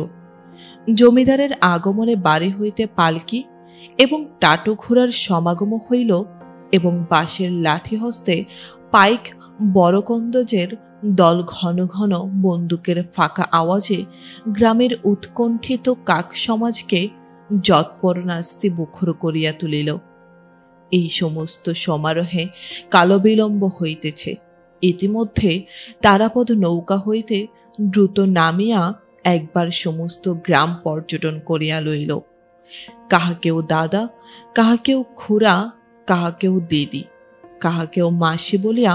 জমিদারের আগমনে বাড়ি হইতে পালকি এবং টাটু ঘোড়ার সমাগম হইল এবং বাঁশের লাঠি হস্তে পাইক বড়কন্দজের দল ঘন ঘন বন্দুকের ফাঁকা আওয়াজে গ্রামের উৎকণ্ঠিত কাক সমাজকে যৎপরনাস্তি মুখর করিয়া তুলিল। এই সমস্ত সমারোহে কালবিলম্ব হইতেছে। ইতিমধ্যে তারাপদ নৌকা হইতে দ্রুত নামিয়া একবার সমস্ত গ্রাম পর্যটন করিয়া লইল। কাহাকেও দাদা, কাহাকেও খুড়া, কাহাকেও দিদি, কাহাকেও মাসি বলিয়া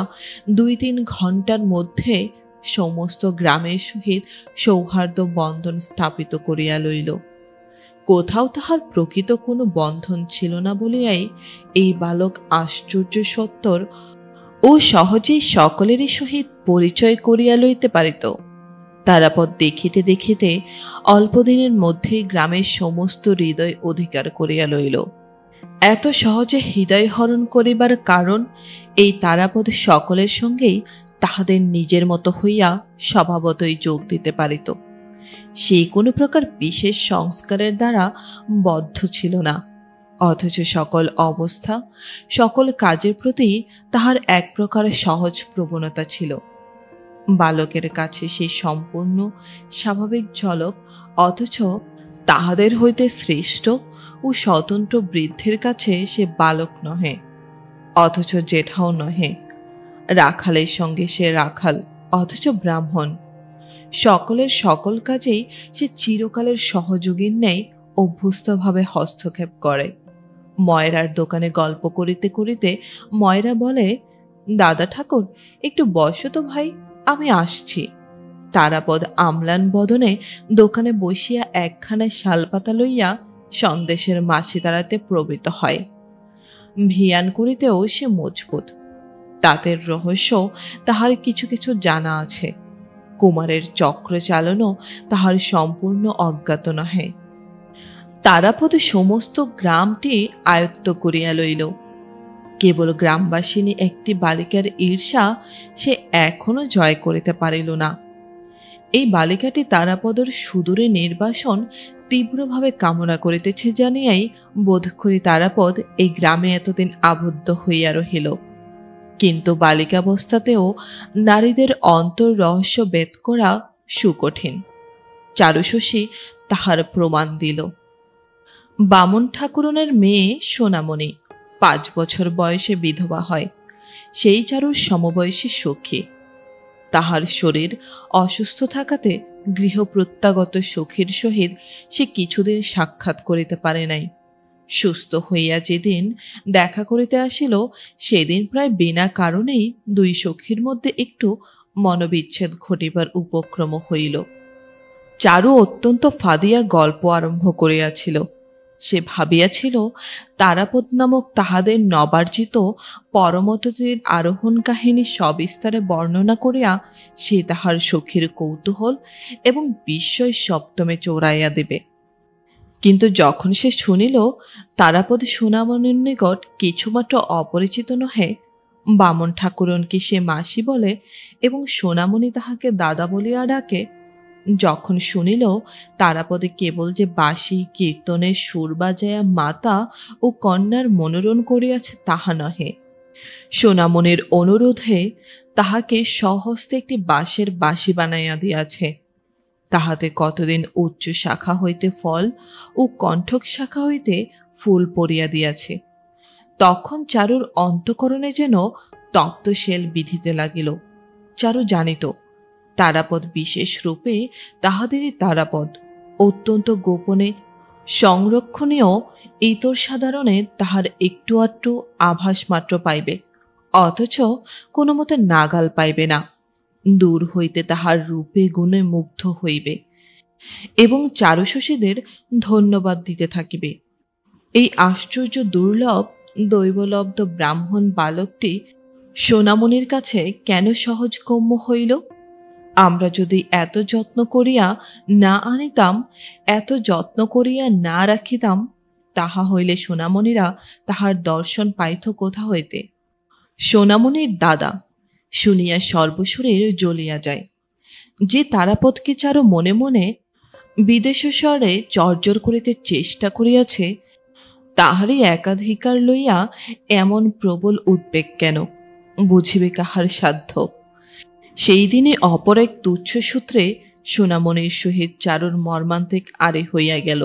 ২-৩ ঘণ্টার মধ্যে সমস্ত গ্রামের সহিত সৌহার্দ্য বন্ধন স্থাপিত করিয়া লইল। কোথাও তাহার প্রকৃত কোনো বন্ধন ছিল না বলিয়াই এই বালক আশ্চর্য সত্তর ও সহজেই সকলেরই সহিত পরিচয় করিয়া লইতে পারিত। তারাপদ দেখিতে দেখিতে অল্পদিনের মধ্যেই গ্রামের সমস্ত হৃদয় অধিকার করিয়া লইল। এত সহজে হৃদয় হরণ করিবার কারণ এই তারাপদ সকলের সঙ্গেই তাহাদের নিজের মতো হইয়া স্বভাবতই যোগ দিতে পারিত। সেই কোনো প্রকার বিশেষ সংস্কারের দ্বারা বদ্ধ ছিল না, অথচ সকল অবস্থা, সকল কাজের প্রতি তাহার এক প্রকার সহজ প্রবণতা ছিল। বালকের কাছে সেই সম্পূর্ণ স্বাভাবিক ঝলক, অথচ তাহাদের হইতে শ্রেষ্ঠ ও স্বতন্ত্র বৃদ্ধের কাছে সে বালক নহে, অথচ জেঠাও নহে। রাখালের সঙ্গে সে রাখাল, অথচ ব্রাহ্মণ। সকলের সকল কাজেই সে চিরকালের সহযোগীর ন্যায় অভ্যস্তভাবে হস্তক্ষেপ করে। ময়রার দোকানে গল্প করিতে করিতে ময়রা বলে, দাদা ঠাকুর, একটু বসো তো ভাই, আমি আসছি। তারাপদ আমলান বদনে দোকানে বসিয়া একখানা শালপাতা লইয়া সন্দেশের মাছি তাড়াতে প্রবৃত্ত হয়। ভিয়ান করিতেও সে মজবুত। তাঁতের রহস্য তাহার কিছু কিছু জানা আছে। কুমারের চক্র চালনও তাহার সম্পূর্ণ অজ্ঞাত নহে। তারাপদ সমস্ত গ্রামটি আয়ত্ত করিয়া লইল। কেবল গ্রামবাসিনী একটি বালিকার ঈর্ষা সে এখনো জয় করিতে পারিল না। এই বালিকাটি তারাপদর সুদূরে নির্বাসন তীব্রভাবে কামনা করিতেছে জানিয়াই বোধ করি তারাপদ এই গ্রামে এতদিন আবদ্ধ হইয়া রহিল। কিন্তু বালিকাবস্থাতেও নারীদের অন্তর রহস্য ভেদ করা সুকঠিন। চারুশশী তাহার প্রমাণ দিল। বামন ঠাকুরনের মেয়ে সোনামণি 5 বছর বয়সে বিধবা হয়। সেই চারুর সমবয়সী সখী। তাহার শরীর অসুস্থ থাকাতে গৃহপ্রত্যাগত সখীর সহিত সে কিছুদিন সাক্ষাৎ করিতে পারে নাই। সুস্থ হইয়া যেদিন দেখা করিতে আসিল, সেদিন প্রায় বিনা কারণেই দুই সখীর মধ্যে একটু মনোবিচ্ছেদ ঘটিবার উপক্রম হইল। চারু অত্যন্ত ফাদিয়া গল্প আরম্ভ করিয়াছিল। সে ভাবিয়াছিল তারাপদ নামক তাহাদের নবার্জিত পরমতটির আরোহণ কাহিনী সবিস্তারে বর্ণনা করিয়া সে তাহার সখীর কৌতূহল এবং বিস্ময় সপ্তমে চোরাইয়া দেবে। কিন্তু যখন সে শুনিল তারাপদ সোনামণির নিকট কিছুমাত্র অপরিচিত নহে, বামন ঠাকুরনকে সে মাসি বলে এবং সোনামণি তাহাকে দাদা বলিয়া ডাকে, যখন শুনিল তারাপদে কেবল যে বাঁশি কীর্তনের সুর বাজাইয়া মাতা ও কন্যার মনোরণ করিয়াছে তাহা নহে, সোনামণির অনুরোধে তাহাকে স্বহস্তে একটি বাঁশের বাঁশি বানাইয়া দিয়াছে। তাহাতে কতদিন উচ্চ শাখা হইতে ফল ও কণ্ঠক শাখা হইতে ফুল পড়িয়া দিয়াছে। তখন চারুর অন্তঃকরণে যেন তপ্তশেল বিধিতে লাগিল। চারু জানিত তারাপদ বিশেষ রূপে তাহাদেরই তারাপদ, অত্যন্ত গোপনে সংরক্ষণীয় ইতর সাধারণে তাহার একটু আধটু আভাস মাত্র পাইবে, অথচ কোনো মতে নাগাল পাইবে না। দূর হইতে তাহার রূপে গুণে মুগ্ধ হইবে এবং চারুশশীদের ধন্যবাদ দিতে থাকিবে। এই আশ্চর্য দুর্লভ দৈবলব্ধ ব্রাহ্মণ বালকটি সোনামণির কাছে কেন সহজগম্য হইল? আমরা যদি এত যত্ন করিয়া না আনিতাম, এত যত্ন করিয়া না রাখিতাম, তাহা হইলে সোনামণিরা তাহার দর্শন পাইত কোথা হইতে? সোনামণির দাদা শুনিয়া সর্বশরীর জ্বলিয়া যায়। যে তারাপদকে চারু মনে মনে বিদেশস্বরে চর্জর করিতে চেষ্টা করিয়াছে, তাহারই একাধিকার লইয়া এমন প্রবল উদ্বেগ কেন, বুঝিবে কাহার সাধ্য? সেই দিনে অপর এক তুচ্ছ সূত্রে সোনামণির সহিত চারুর মর্মান্তিক আড়ি হইয়া গেল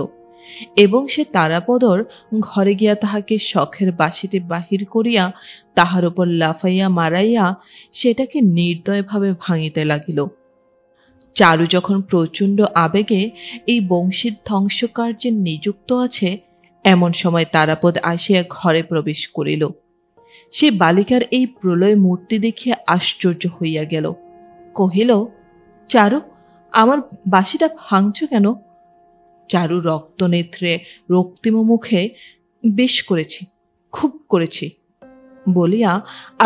এবং সে তারাপদর ঘরে গিয়া তাহাকে শখের বাঁশিটি বাহির করিয়া তাহার উপর লাফাইয়া মারাইয়া সেটাকে নির্দয়ভাবে ভাঙিতে লাগিল। চারু যখন প্রচণ্ড আবেগে এই বংশীর ধ্বংসকার্যে নিযুক্ত আছে, এমন সময় তারাপদ আসিয়া ঘরে প্রবেশ করিল। সে বালিকার এই প্রলয় মূর্তি দেখিয়া আশ্চর্য হইয়া গেল। কহিল, চারু, আমার বাঁশিটা ভাঙছ কেন? চারু রক্তনেত্রে রক্তিম মুখে, বেশ করেছি, খুব করেছি বলিয়া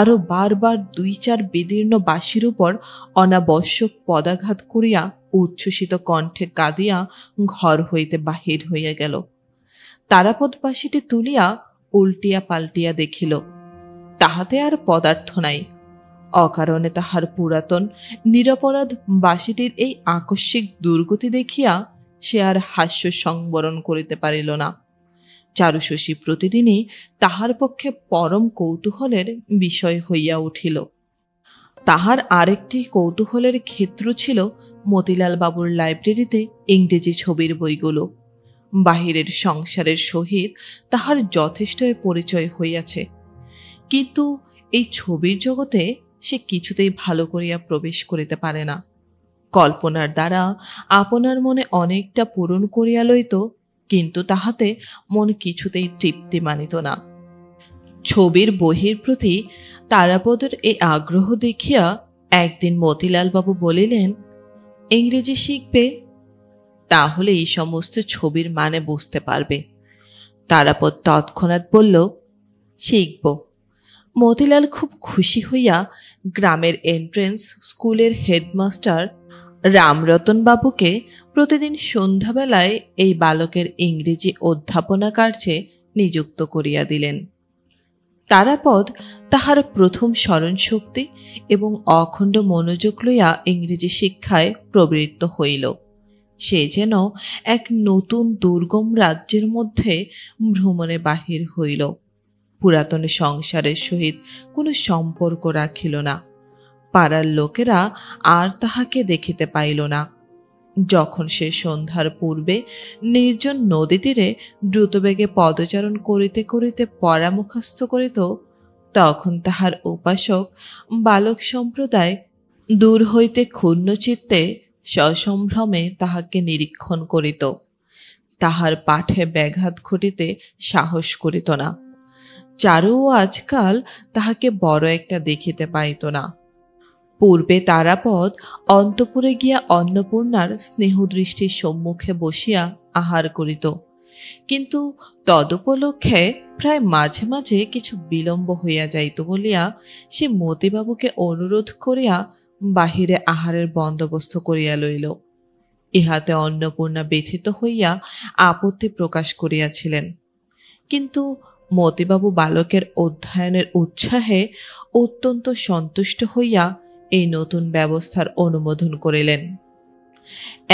আরো বারবার 2-4 বিদীর্ণ বাঁশির উপর অনাবশ্যক পদাঘাত করিয়া উচ্ছ্বসিত কণ্ঠে কাঁদিয়া ঘর হইতে বাহির হইয়া গেল। তারাপদ বাঁশিটি তুলিয়া উল্টিয়া পাল্টিয়া দেখিল, তাহাতে আর পদার্থ নাই। অকারণে তাহার পুরাতন নিরপরাধ বাঁশিটির এই আকস্মিক দুর্গতি দেখিয়া সে আর হাস্য সংবরণ করিতে পারিল না। চারুশশী প্রতিদিনই তাহার পক্ষে পরম কৌতূহলের বিষয় হইয়া উঠিল। তাহার আরেকটি কৌতূহলের ক্ষেত্র ছিল মতিলাল বাবুর লাইব্রেরিতে ইংরেজি ছবির বইগুলো। বাহিরের সংসারের সহিত তাহার যথেষ্ট পরিচয় হইয়াছে, কিন্তু এই ছবির জগতে সে কিছুতেই ভালো করিয়া প্রবেশ করিতে পারে না। কল্পনার দ্বারা আপনার মনে অনেকটা পূরণ করিয়া লইত, কিন্তু তাহাতে মন কিছুতেই তৃপ্তি মানিত না। ছবির বহির প্রতি তারাপদের এই আগ্রহ দেখিয়া একদিন মতিলালবাবু বলিলেন, ইংরেজি শিখবে? তাহলে এই সমস্ত ছবির মানে বুঝতে পারবে। তারাপদ তৎক্ষণাৎ বলল, শিখব। মতিলাল খুব খুশি হইয়া গ্রামের এন্ট্রেন্স স্কুলের হেডমাস্টার রামরতন বাবুকে প্রতিদিন সন্ধ্যাবেলায় এই বালকের ইংরেজি অধ্যাপনা কার্যে নিযুক্ত করিয়া দিলেন। তারাপদ তাহার প্রথম স্মরণশক্তি এবং অখণ্ড মনোযোগ লইয়া ইংরেজি শিক্ষায় প্রবৃত্ত হইল। সে যেন এক নতুন দুর্গম রাজ্যের মধ্যে ভ্রমণে বাহির হইল। পুরাতন সংসারের সহিত কোনো সম্পর্ক রাখিল না। পাড়ার লোকেরা আর তাহাকে দেখিতে পাইল না। যখন সে সন্ধ্যার পূর্বে নির্জন নদী তীরে দ্রুতবেগে পদচারণ করিতে করিতে পড়া মুখস্থ করিত, তখন তাহার উপাসক বালক সম্প্রদায় দূর হইতে ক্ষুণ্ণ চিত্তে সসম্ভ্রমে তাহাকে নিরীক্ষণ করিত। তাহার পাঠে ব্যাঘাত ঘটিতে সাহস করিত না। চারুও আজকাল তাহাকে বড় একটা দেখিতে পাইত না। পূর্বে তারাপদ অন্তপুরে গিয়া অন্নপূর্ণার স্নেহদৃষ্টির সম্মুখে বসিয়া আহার করিত, কিন্তু তদুপলক্ষে প্রায় মাঝে মাঝে কিছু বিলম্ব হইয়া যাইত বলিয়া সে মতিবাবুকে অনুরোধ করিয়া বাহিরে আহারের বন্দোবস্ত করিয়া লইল। ইহাতে অন্নপূর্ণা ব্যথিত হইয়া আপত্তি প্রকাশ করিয়াছিলেন, কিন্তু মতিবাবু বালকের অধ্যয়নের উৎসাহে অত্যন্ত সন্তুষ্ট হইয়া এই নতুন ব্যবস্থার অনুমোদন করিলেন।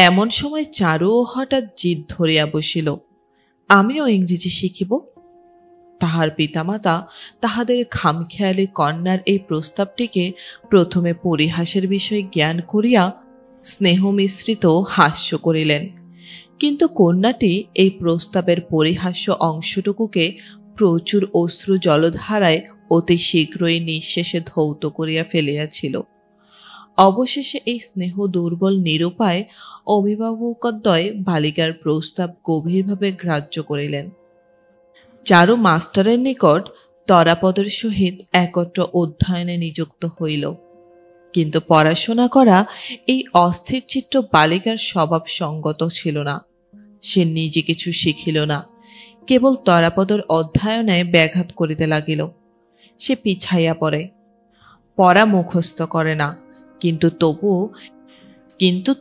এমন সময় চারুও হঠাৎ জিদ ধরিয়া বসিল, আমিও ইংরেজি শিখিব। তাহার পিতামাতা তাহাদের খামখেয়ালি কন্যার এই প্রস্তাবটিকে প্রথমে পরিহাসের বিষয় জ্ঞান করিয়া স্নেহ মিশ্রিত হাস্য করিলেন, কিন্তু কন্যাটি এই প্রস্তাবের পরিহাস্য অংশটুকুকে প্রচুর অশ্রু জলধারায় অতি শীঘ্রই নিঃশেষে ধৌত করিয়া ফেলিয়াছিল। অবশেষে এই স্নেহ দুর্বল নিরুপায় অভিভাবকদ্বয় বালিকার প্রস্তাব গভীরভাবে গ্রাহ্য করিলেন। চারু মাস্টারের নিকট তরাপদের সহিত একত্র অধ্যয়নে নিযুক্ত হইল, কিন্তু পড়াশোনা করা এই অস্থির চিত্ত বালিকার স্বভাব সঙ্গত ছিল না। সে নিজে কিছু শিখিল না, কেবল তরাপদর অধ্যয়নে ব্যাঘাত করিতে লাগিল। সে পিছাইয়া পড়ে, পড়া মুখস্থ করে না, কিন্তু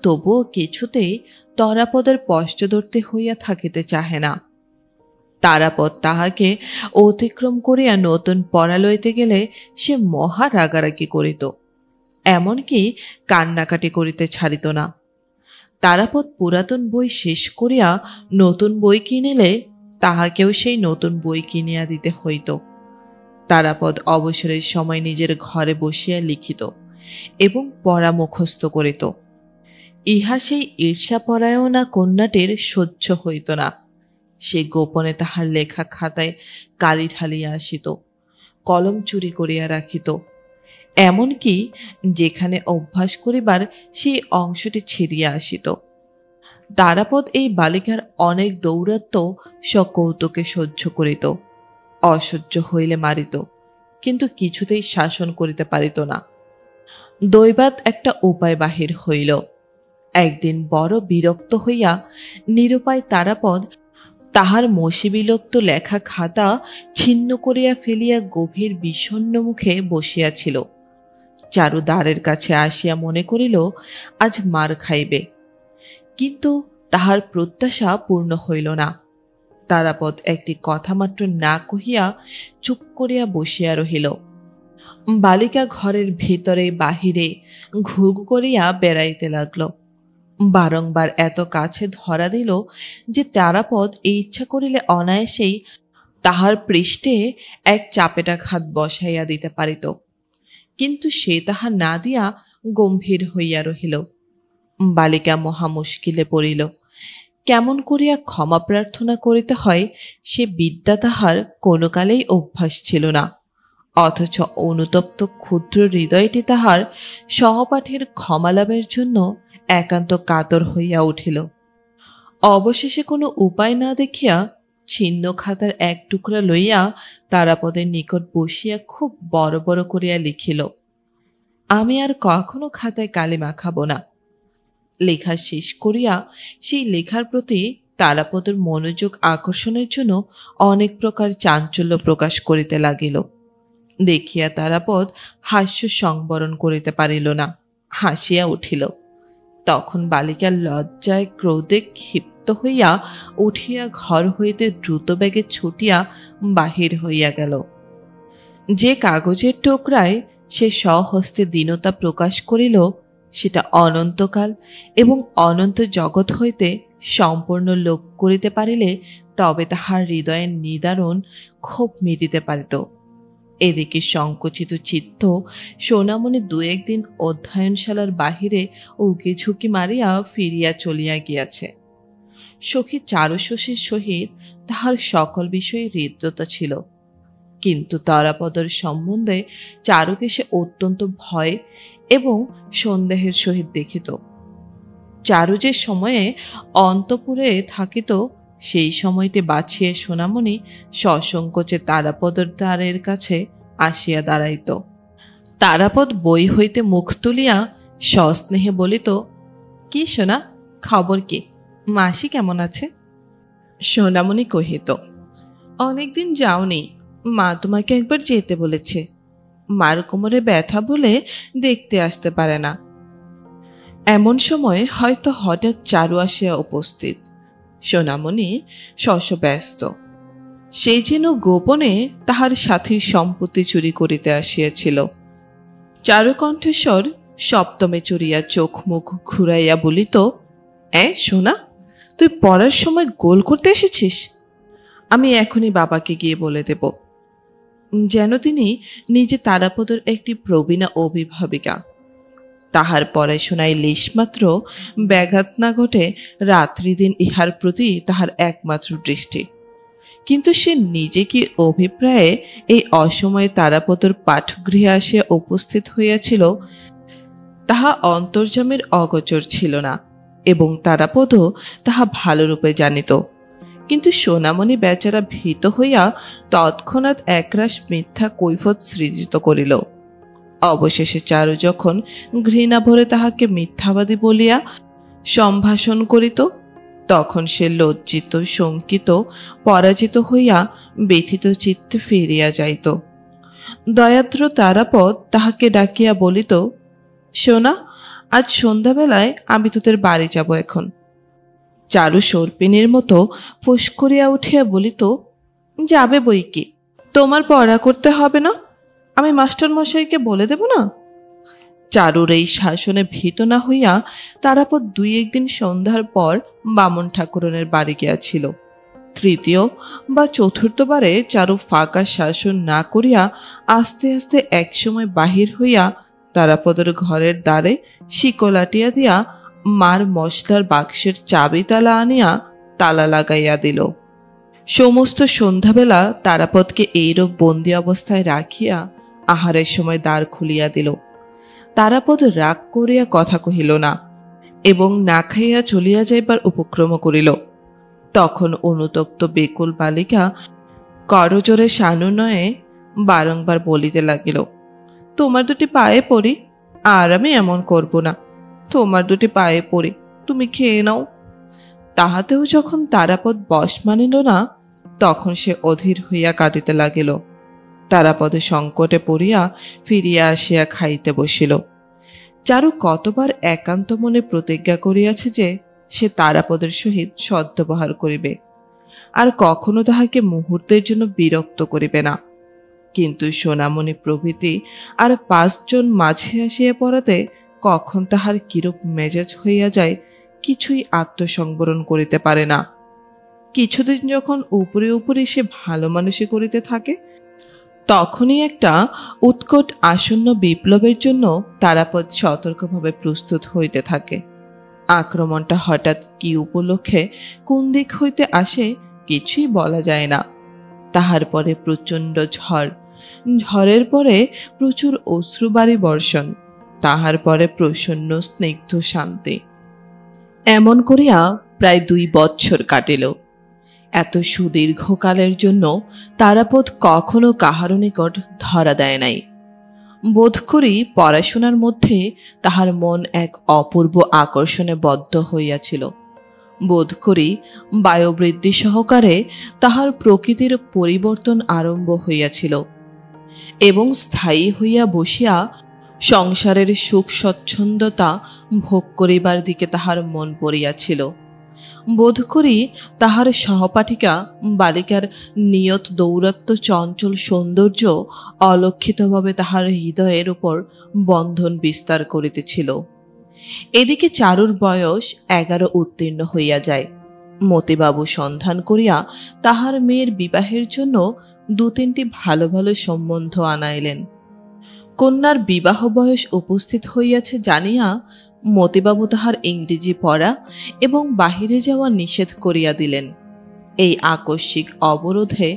তবুও কিছুতেই তরাপদের পশ্চদর্তী হইয়া থাকিতে চাহে না। তারাপদ তাহাকে অতিক্রম করিয়া নতুন পড়া লইতে গেলে সে মহা রাগারাগি করিত, এমনকি কান্নাকাটি করিতে ছাড়িত না। তারাপদ পুরাতন বই শেষ করিয়া নতুন বই কিনিলে তাহাকেও সেই নতুন বই কিনিয়া দিতে হইত। তারাপদ অবসরের সময় নিজের ঘরে বসিয়া লিখিত এবং পড়া মুখস্থ করিত। ইহা সেই ঈর্ষাপরায়ণা কন্যাটির সহ্য হইত না। সে গোপনে তাহার লেখা খাতায় কালি ঢালিয়া আসিত, কলম চুরি করিয়া রাখিত, এমনকি যেখানে অভ্যাস করিবার সেই অংশটি ছিঁড়িয়া আসিত। তারাপদ এই বালিকার অনেক দৌরাত্ম্য সকৌতুকে সহ্য করিত, অসহ্য হইলে মারিত, কিন্তু কিছুতেই শাসন করিতে পারিত না। দৈবাৎ একটা উপায় বাহির হইল। একদিন বড় বিরক্ত হইয়া নিরুপায় তারাপদ তাহার মসিবিলক্ত লেখা খাতা ছিন্ন করিয়া ফেলিয়া গভীর বিষণ্ণ মুখে বসিয়াছিল। চারু দ্বারের কাছে আসিয়া মনে করিল আজ মার খাইবে, কিন্তু তাহার প্রত্যাশা পূর্ণ হইল না। তারাপদ একটি কথা মাত্র না কহিয়া চুপ করিয়া বসিয়া রহিল। বালিকা ঘরের ভিতরে বাহিরে ঘুঘু করিয়া বেড়াইতে লাগল। বারংবার এত কাছে ধরা দিল যে তারাপদ এই ইচ্ছা করিলে অনায়াসেই তাহার পৃষ্ঠে এক চাপেটাঘাত বসাইয়া দিতে পারিত, কিন্তু সে তাহা না দিয়া গম্ভীর হইয়া রহিল। বালিকা মহা মুশকিলে পড়িল। কেমন করিয়া ক্ষমা প্রার্থনা করিতে হয় সে বিদ্যা তাহার কোনো কালেই অভ্যাস ছিল না, অথচ অনুতপ্ত ক্ষুদ্র হৃদয়টি তাহার সহপাঠীর ক্ষমা লাভের জন্য একান্ত কাতর হইয়া উঠিল। অবশেষে কোনো উপায় না দেখিয়া ছিন্ন খাতার এক টুকরা লইয়া তারাপদের নিকট বসিয়া খুব বড় বড় করিয়া লিখিল, আমি আর কখনো খাতায় কালি মাখাব না। লেখা শেষ করিয়া সেই লেখার প্রতি তারাপদের মনোযোগ আকর্ষণের জন্য অনেক প্রকার চাঞ্চল্য প্রকাশ করিতে লাগিল। দেখিয়া তারাপদ হাস্য সংবরণ করিতে পারিল না, হাসিয়া উঠিল। তখন বালিকা লজ্জায় ক্রোধে ক্ষিপ্ত হইয়া উঠিয়া ঘর হইতে দ্রুত বেগে ছুটিয়া বাহির হইয়া গেল। যে কাগজের টুকরায় সে স্বহস্তে দীনতা প্রকাশ করিল, সেটা অনন্তকাল এবং অনন্ত জগৎ হইতে সম্পূর্ণ লোপ করিতে পারিলে তবে তাহার হৃদয়ের নিদারুণ ক্ষোভ মিটিতে পারিত। এদিকে সংকুচিত চিত্ত সোনামণি দু একদিন অধ্যয়নশালার বাহিরে উকি ঝুঁকি মারিয়া ফিরিয়া চলিয়া গিয়াছে। সখী চারুশশীর সহিত তাহার সকল বিষয়ে হৃদ্যতা ছিল, কিন্তু তারাপদর সম্বন্ধে চারুকে সে অত্যন্ত ভয় এবং সন্দেহের সহিত দেখিত। চারু যে সময়ে অন্তপুরে থাকিত, সেই সময়তে বাছিয়ে সোনামণি সসংকোচে তারাপদর দ্বারের কাছে আসিয়া দাঁড়াইত। তারাপদ বই হইতে মুখ তুলিয়া সস্নেহে বলিত, কি সোনা, খবর কি? মাসি কেমন আছে? সোনামণি কহিত, অনেকদিন যাওনি, মা তোমাকে একবার যেতে বলেছে। মার কোমরে ব্যথা বলে দেখতে আসতে পারে না। এমন সময় হয়তো হঠাৎ চারু আসিয়া উপস্থিত। সোনামণি শশব্যস্ত, সেই যেন গোপনে তাহার সাথীর সম্পত্তি চুরি করিতে আসিয়াছিল। চারু কণ্ঠস্বর সপ্তমে চড়িয়া চোখ মুখ ঘুরাইয়া বলিত, সোনা, তুই পড়ার সময় গোল করতে এসেছিস? আমি এখনই বাবাকে গিয়ে বলে দেব। যেন তিনি নিজে তারাপদর একটি প্রবীণা অভিভাবিকা। তাহার পড়াশোনায় লেশমাত্র ব্যাঘাত না ঘটে রাত্রিদিন ইহার প্রতি তাহার একমাত্র দৃষ্টি। কিন্তু সে নিজে কি অভিপ্রায়ে এই অসময়ে তারাপদর পাঠগৃহে আসিয়া উপস্থিত হইয়াছিল তাহা অন্তর্যামের অগোচর ছিল না, এবং তারাপদও তাহা ভালোরূপে জানিত। কিন্তু সোনামণি বেচারা ভীত হইয়া তৎক্ষণাৎ একরাশ মিথ্যা কৈফত সৃজিত করিল। অবশেষে চারু যখন ঘৃণা ভরে তাহাকে মিথ্যাবাদী বলিয়া সম্ভাষণ করিত, তখন সে লজ্জিত, শঙ্কিত, পরাজিত হইয়া ব্যথিত চিত্তে ফিরিয়া যাইত। দয়াদ্র তারাপদ তাহাকে ডাকিয়া বলিত, সোনা, আজ সন্ধ্যাবেলায় আমি তোদের বাড়ি যাব এখন। চারু সর্পিনীর মতো ফোঁস করিয়া উঠিয়া বলিত, যাবে বই কি, তোমার পড়া করতে হবে না? আমি মাস্টার মশাইকে বলে দেব না? চারুর এই শাসনে ভীত না হইয়া তারাপদ দুই একদিন সন্ধ্যার পর বামন ঠাকুরনের বাড়ি গিয়াছিল। তৃতীয় বা চতুর্থবারে চারু ফাঁকা শাসন না করিয়া আস্তে আস্তে একসময় বাহির হইয়া তারাপদের ঘরের দ্বারে শিকল আটিয়া দিয়া মার মশলার বাক্সের চাবি তালা আনিয়া তালা লাগাইয়া দিল। সমস্ত সন্ধ্যাবেলা তারাপদকে এইরূপ বন্দি অবস্থায় রাখিয়া আহারের সময় দ্বার খুলিয়া দিল। তারাপদ রাগ করিয়া কথা কহিল না এবং না খাইয়া চলিয়া যাইবার উপক্রম করিল। তখন অনুতপ্ত বেকুল বালিকা করজোরে সানুনয়ে বারংবার বলিতে লাগিল, তোমার দুটি পায়ে পড়ি, আর আমি এমন করব না। তোমার দুটি পায়ে পড়ি, তুমি খেয়ে নাও। তাহাতেও যখন তারাপদ বশ মানিল না, তখন সে অধীর হইয়া কাঁদিতে লাগিল। তারাপদে সংকটে পড়িয়া ফিরিয়া আসিয়া খাইতে বসিল। চারু কতবার একান্ত মনে প্রতিজ্ঞা করিয়াছে যে সে তারাপদের সহিত সদ্ব্যবহার করিবে, আর কখনো তাহাকে মুহূর্তের জন্য বিরক্ত করিবে না। কিন্তু সোনামণি প্রভৃতি আর 5 জন মাঝে আসিয়া পড়াতে কখন তাহার কিরূপ মেজাজ হইয়া যায় কিছুই আত্মসংবরণ করিতে পারে না। কিছুদিন যখন উপরে উপরে সে ভালো মানুষই করিতে থাকে, তখনই একটা উৎকট আসন্ন বিপ্লবের জন্য তারাপদ সতর্কভাবে প্রস্তুত হইতে থাকে। আক্রমণটা হঠাৎ কি উপলক্ষে কোন দিক হইতে আসে কিছুই বলা যায় না। তাহার পরে প্রচণ্ড ঝড়, ঝড়ের পরে প্রচুর অশ্রুবারি বর্ষণ, তাহার পরে প্রসন্ন স্নিগ্ধ শান্তি। এমন করিয়া প্রায় 2 বৎসর কাটিল। এত সুদীর্ঘকালের জন্য তারাপদ কখনো কাহারও নিকট ধরা দেয় নাই। বোধ করি পড়াশোনার মধ্যে তাহার মন এক অপূর্ব আকর্ষণে বদ্ধ হইয়াছিল। বোধ করি বায়বৃদ্ধি সহকারে তাহার প্রকৃতির পরিবর্তন আরম্ভ হইয়াছিল এবং স্থায়ী হইয়া বসিয়া সংসারের সুখ স্বচ্ছন্দতা ভোগ করিবার দিকে তাহার মন পড়িয়াছিল। বোধ করি তাহার সহপাঠিকা বালিকার নিয়ত দৌরত্ব চঞ্চল সৌন্দর্য অলক্ষিতভাবে তাহার হৃদয়ের উপর বন্ধন বিস্তার করিতেছিল। এদিকে চারুর বয়স 11 উত্তীর্ণ হইয়া যায়। মতিবাবু সন্ধান করিয়া তাহার মেয়ের বিবাহের জন্য 2-3টি ভালো ভালো সম্বন্ধ আনাইলেন। কন্যার বিবাহ বয়স উপস্থিত হইয়াছে জানিয়া মতিবাবু তাহার ইংরেজি পড়া এবং বাহিরে যাওয়া নিষেধ করিয়া দিলেন। এই আকস্মিক অবরোধে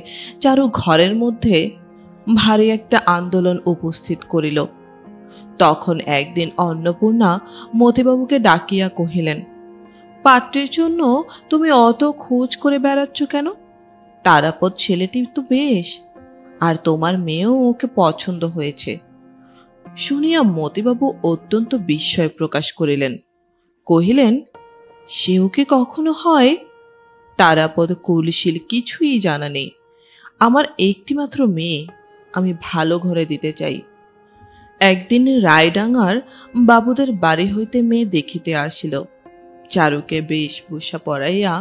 চারু ঘরের মধ্যে ভারী একটা আন্দোলন উপস্থিত করিল। তখন একদিন অন্নপূর্ণা মতিবাবুকে ডাকিয়া কহিলেন, পাত্রের জন্য তুমি অত খোঁজ করে বেড়াচ্ছ কেন? তারাপদ ছেলেটি তো বেশ, আর তোমার মেয়েও ওকে পছন্দ হয়েছে। শুনিয়া মতিবাবু অত্যন্ত বিস্ময় প্রকাশ করিলেন। কহিলেন, সেও কি কখনো হয়? তারাপদ কুলশীল, কিছুই জানা নেই। আমার একটিমাত্র মেয়ে, আমি ভালো ঘরে দিতে চাই। একদিন রায়ডাঙ্গার বাবুদের বাড়ি হইতে মেয়ে দেখিতে আসিল। চারুকে বেশভূষা পরাইয়া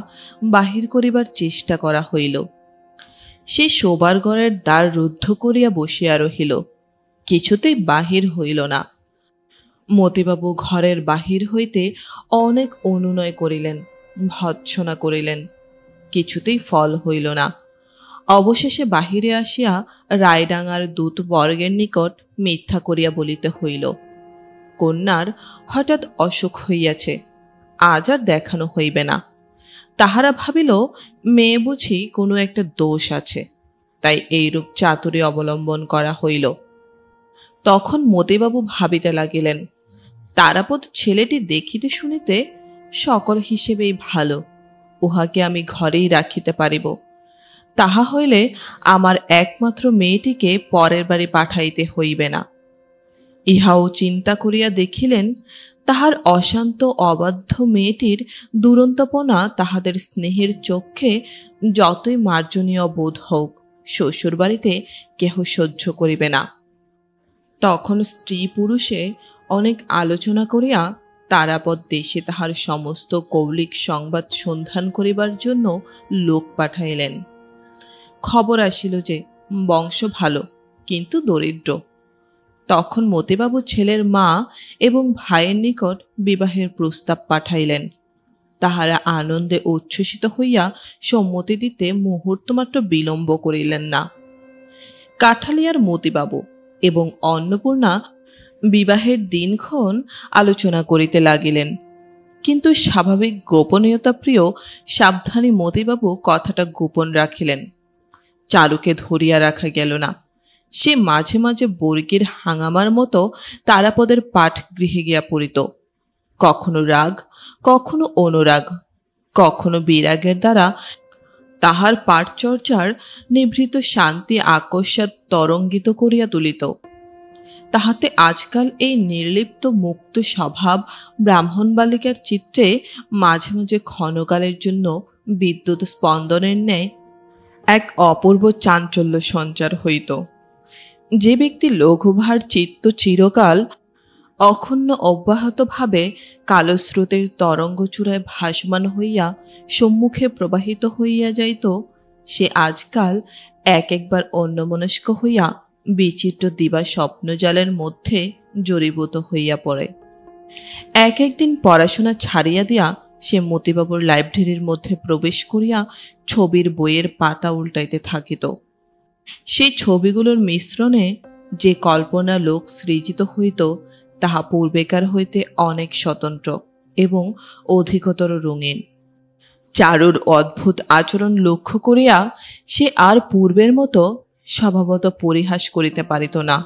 বাহির করিবার চেষ্টা করা হইল। সে শোবার ঘরের দ্বার রুদ্ধ করিয়া বসিয়া রহিল, কিছুতেই বাহির হইল না। মতিবাবু ঘরের বাহির হইতে অনেক অনুনয় করিলেন, ভৎসনা করিলেন, কিছুতেই ফল হইল না। অবশেষে বাহিরে আসিয়া রায়ডাঙ্গার দূতবর্গের নিকট মিথ্যা করিয়া বলিতে হইল, কন্যার হঠাৎ অসুখ হইয়াছে, আজ আর দেখানো হইবে না। তাহারা ভাবিল মেয়ে বুঝি কোনো একটা দোষ আছে, তাই এইরূপ চাতুরী অবলম্বন করা হইল। তখন মতিবাবু ভাবিতে লাগিলেন, তারাপদ ছেলেটি দেখিতে শুনিতে সকল হিসেবেই ভালো, উহাকে আমি ঘরেই রাখিতে পারিব। তাহা হইলে আমার একমাত্র মেয়েটিকে পরের বাড়ি পাঠাইতে হইবে না। ইহাও চিন্তা করিয়া দেখিলেন, তাহার অশান্ত অবাধ্য মেয়েটির দুরন্তপনা তাহাদের স্নেহের চক্ষে যতই মার্জনীয় বোধ হোক, শ্বশুর বাড়িতে কেহ সহ্য করিবে না। তখন স্ত্রী পুরুষে অনেক আলোচনা করিয়া তারাপদ দেশে তাহার সমস্ত কৌলিক সংবাদ সন্ধান করিবার জন্য লোক পাঠাইলেন। খবর আসিল যে বংশ ভালো, কিন্তু দরিদ্র। তখন মতিবাবু ছেলের মা এবং ভাইয়ের নিকট বিবাহের প্রস্তাব পাঠাইলেন। তাহারা আনন্দে উচ্ছ্বসিত হইয়া সম্মতি দিতে মুহূর্তমাত্র বিলম্ব করিলেন না। কাঠালিয়ার মতিবাবু এবং অন্নপূর্ণা বিবাহের দিনক্ষণ আলোচনা করিতে লাগিলেন, কিন্তু স্বাভাবিক গোপনীয়তা প্রিয় সাবধানী মতিবাবু কথাটা গোপন রাখিলেন। চারুকে ধরিয়া রাখা গেল না। সে মাঝে মাঝে বর্গীর হাঙ্গামার মতো তারাপদের পাঠ গৃহে গিয়া পড়িত। কখনো রাগ, কখনো অনুরাগ, কখনো বিরাগের দ্বারা তাহার পাঠচর্চার নিভৃত শান্তি আকস্মাৎ তরঙ্গিত করিয়া তুলিত। তাহাতে আজকাল এই নির্লিপ্ত মুক্ত স্বভাব ব্রাহ্মণ বালিকার চিত্রে মাঝে মাঝে ক্ষণকালের জন্য বিদ্যুৎ স্পন্দনের ন্যায় এক অপূর্ব চাঞ্চল্য সঞ্চার হইত। যে ব্যক্তি লঘুভার চিত্ত চিরকাল অক্ষুণ্ণ অব্যাহতভাবে কালস্রোতের তরঙ্গচূড়ায় ভাসমান হইয়া সম্মুখে প্রবাহিত হইয়া যাইত, সে আজকাল একবার অন্যমনস্ক হইয়া বিচিত্র দিবা স্বপ্নজালের মধ্যে জড়ীভূত হইয়া পড়ে। একদিন পড়াশোনা ছাড়িয়া দিয়া সে মতিবাবুর লাইব্রেরির মধ্যে প্রবেশ করিয়া ছবির বইয়ের পাতা উল্টাইতে থাকিত। সেই ছবিগুলোর মিশ্রণে যে কল্পনা লোক সৃজিত হইত, তাহা পূর্বেকার হইতে অনেক স্বতন্ত্র এবং অধিকতর রঙিন। চারুর অদ্ভুত আচরণ লক্ষ্য করিয়া সে আর পূর্বের মতো স্বভাবত পরিহাস করিতে পারিত না।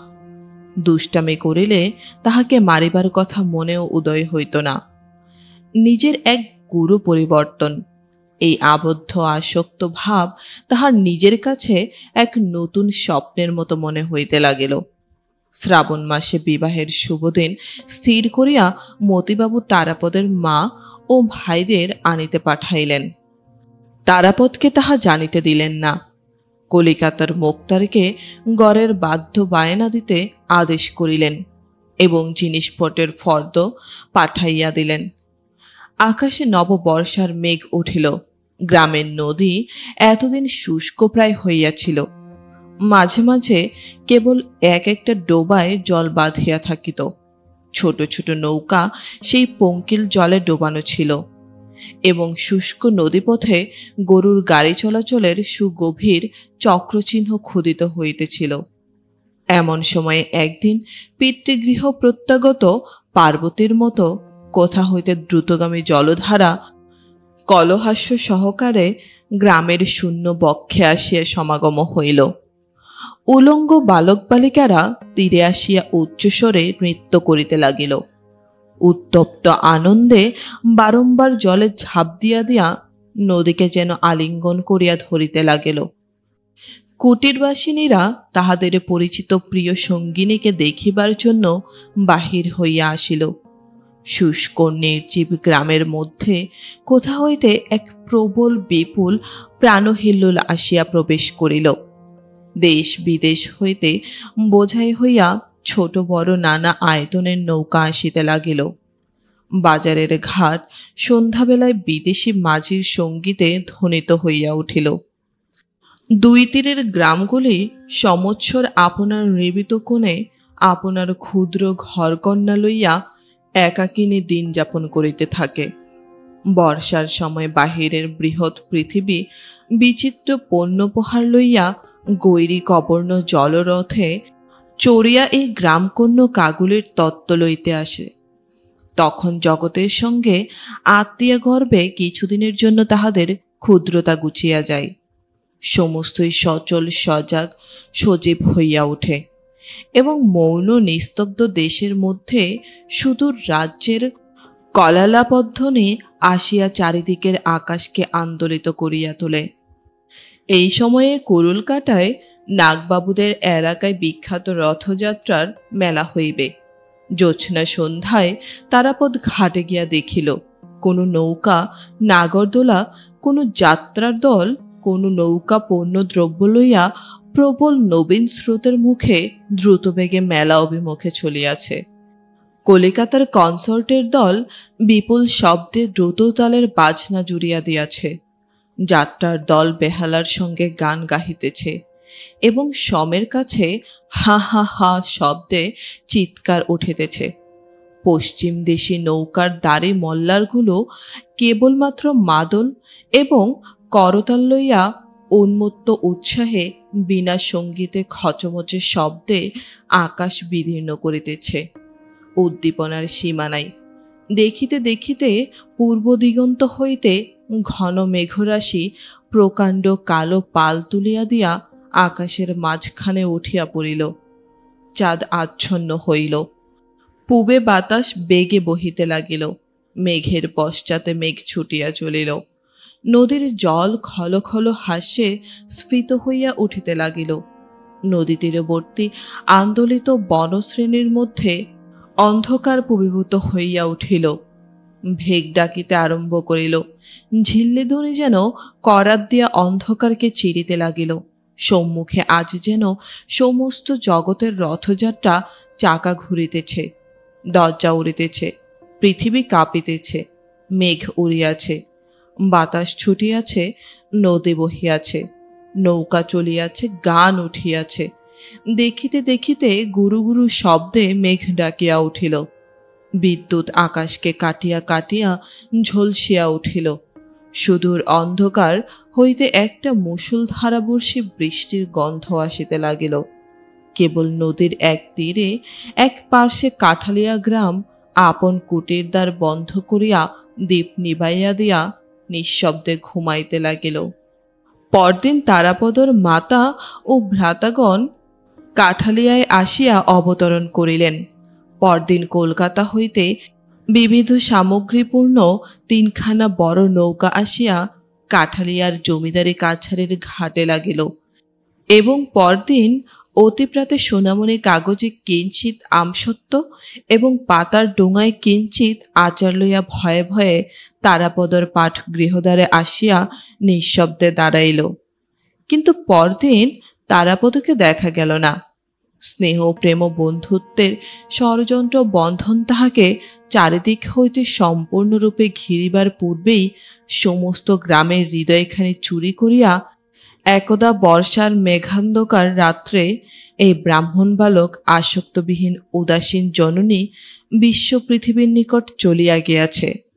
দুষ্টামি করিলে তাহাকে মারিবার কথা মনেও উদয় হইত না। নিজের এক গুরু পরিবর্তন। এই আবদ্ধ আসক্ত ভাব তাহার নিজের কাছে এক নতুন স্বপ্নের মতো মনে হইতে লাগিল। শ্রাবণ মাসে বিবাহের শুভদিন স্থির করিয়া মতিবাবু তারাপদের মা ও ভাইদের আনিতে পাঠাইলেন। তারাপদকে তাহা জানিতে দিলেন না। কলিকাতার মোক্তারকে গড়ের বাধ্য বায়না দিতে আদেশ করিলেন এবং জিনিসপত্রের ফর্দ পাঠাইয়া দিলেন। আকাশে নববর্ষার মেঘ উঠিল। গ্রামের নদী এতদিন শুষ্ক প্রায় হইয়াছিল। মাঝে মাঝে কেবল এক একটা ডোবায় জল বাঁধিয়া থাকিত। ছোট ছোট নৌকা সেই পঙ্কিল জলে ডোবানো ছিল এবং শুষ্ক নদীপথে গরুর গাড়ি চলাচলের সুগভীর চক্রচিহ্ন ক্ষুদিত হইতেছিল। এমন সময়ে একদিন পিতৃগৃহ প্রত্যাগত পার্বতীর মতো কোথা হইতে দ্রুতগামী জলধারা কলহাস্য সহকারে গ্রামের শূন্য বক্ষে আসিয়া সমাগম হইল। উলঙ্গ বালক বালিকারা তীরে আসিয়া উচ্চস্বরে নৃত্য করিতে লাগিল। উত্তপ্ত আনন্দে বারংবার জলে ঝাঁপ দিয়া দিয়া নদীকে যেন আলিঙ্গন করিয়া ধরিতে লাগিল। কুটিরবাসিনীরা তাহাদের পরিচিত প্রিয় সঙ্গিনীকে দেখিবার জন্য বাহির হইয়া আসিল। শুষ্ক নির্জীব গ্রামের মধ্যে কোথা হইতে এক প্রবল বিপুল প্রাণহিল্লোল আসিয়া প্রবেশ করিল। দেশ বিদেশ হইতে বোঝাই হইয়া ছোট বড় নানা আয়তনের নৌকা আসিতে লাগিল। বাজারের ঘাট সন্ধ্যাবেলায় বিদেশি মাঝির সঙ্গীতে ধ্বনিত হইয়া উঠিল। দুই তীরের গ্রামগুলি সমৎসর আপনার নির্মিত কোণে আপনার ক্ষুদ্র ঘরকন্যা লইয়া একাকিনী দিন যাপন করিতে থাকে। বর্ষার সময় বাহিরের বৃহৎ পৃথিবী বিচিত্র পণ্যপহার লইয়া গৈরী কবর্ণ জলরথে চড়িয়া এই গ্রামকন্য কাগুলির তত্ত্ব লইতে আসে। তখন জগতের সঙ্গে আত্মীয় গর্বে কিছুদিনের জন্য তাহাদের ক্ষুদ্রতা গুছিয়া যায়। সমস্তই সচল সজাগ সজীব হইয়া ওঠে এবং মৌন নিস্তব্ধ দেশের মধ্যে সুদূর রাজ্যের কলালাপধ্বনি আসিয়া চারিদিকের আকাশকে আন্দোলিত করিয়া তোলে। এই সময়ে কুরুলকাটায় নাগবাবুদের এলাকায় বিখ্যাত রথযাত্রার মেলা হইবে। জ্যোৎস্না সন্ধ্যায় তারাপদ ঘাটে গিয়া দেখিল কোনো নৌকা নাগরদোলা, কোনো যাত্রার দল, কোনো নৌকা পণ্য দ্রব্য লইয়া প্রবল নবীন স্রোতের মুখে দ্রুতবেগে মেলা অভিমুখে চলিয়াছে। কলিকাতার কনসার্টের দল বিপুল শব্দে দ্রুততালের বাজনা জুড়িয়া দিয়াছে। যাত্রার দল বেহালার সঙ্গে গান গাহিতেছে এবং সমের কাছে হা হা হা শব্দে চিৎকার উঠিতেছে। পশ্চিম দেশি নৌকার দাঁড়ি মল্লারগুলো কেবলমাত্র মাদল এবং করতাল লইয়া উন্মত্ত উৎসাহে বিনা সঙ্গীতে খচমচে শব্দে আকাশ বিদীর্ণ করিতেছে। উদ্দীপনার সীমা নাই। দেখিতে দেখিতে পূর্ব দিগন্ত হইতে ঘন মেঘরাশি প্রকাণ্ড কালো পাল তুলিয়া দিয়া আকাশের মাঝখানে উঠিয়া পড়িল। চাঁদ আচ্ছন্ন হইল। পূবে বাতাস বেগে বহিতে লাগিল। মেঘের পশ্চাতে মেঘ ছুটিয়া চলিল। নদীর জল খলখল হাস্যে স্ফীত হইয়া উঠিতে লাগিল। নদী তীরবর্তী আন্দোলিত বনশ্রেণীর মধ্যে অন্ধকার পূবীভূত হইয়া উঠিল। ভেগ ডাকিতে আরম্ভ করিল। ঝিল্লি ধ্বনি যেন করাত দিয়া অন্ধকারকে চিরিতে লাগিল। সম্মুখে আজ যেন সমস্ত জগতের রথযাত্রা চাকা ঘুরিতেছে, দরজা উড়িতেছে, পৃথিবী কাঁপিতেছে, মেঘ উড়িয়াছে, বাতাস ছুটিয়াছে, নদী বহিয়াছে, নৌকা চলিয়াছে, গান উঠিয়াছে। দেখিতে দেখিতে গুরু গুরু শব্দে মেঘ ডাকিয়া উঠিল। বিদ্যুৎ আকাশকে কাটিয়া কাটিয়া ঝলসিয়া উঠিল। সুদূর অন্ধকার হইতে একটা মুষলধারাবর্ষী বৃষ্টির গন্ধ আসিতে লাগিল। কেবল নদীর এক তীরে এক পার্শ্বে কাঠালিয়া গ্রাম আপন কুটির দ্বার বন্ধ করিয়া দীপ নিবাইয়া দিয়া নিঃশব্দে ঘুমাইতে লাগিল। পরদিন তারাপদর মাতা ও ভ্রাতাগণ কাঠালিয়ায় আসিয়া অবতরণ করিলেন। পরদিন কলকাতা হইতে বিবিধ সামগ্রীপূর্ণ তিনখানা বড় নৌকা আসিয়া কাঠালিয়ার জমিদারি কাছারির ঘাটে লাগিল এবং পরদিন অতিপ্রাতে সোনামণি কাগজে কিঞ্চিত আমসত্ত্ব এবং পাতার ডোঙায় কিঞ্চিত আচার লইয়া ভয়ে ভয়ে তারাপদর পাঠ গৃহদ্বারে আসিয়া নিঃশব্দে দাঁড়াইল। কিন্তু পরদিন তারাপদকে দেখা গেল না। স্নেহ প্রেম বন্ধুত্বের ষড়যন্ত্র বন্ধন তাহাকে চারিদিক হইতে সম্পূর্ণরূপে ঘিরিবার পূর্বেই সমস্ত গ্রামের হৃদয়খানি চুরি করিয়া একদা বর্ষার মেঘান্ধকার রাত্রে এই ব্রাহ্মণ বালক আসক্তবিহীন উদাসীন জননী বিশ্ব পৃথিবীর নিকট চলিয়া গিয়াছে।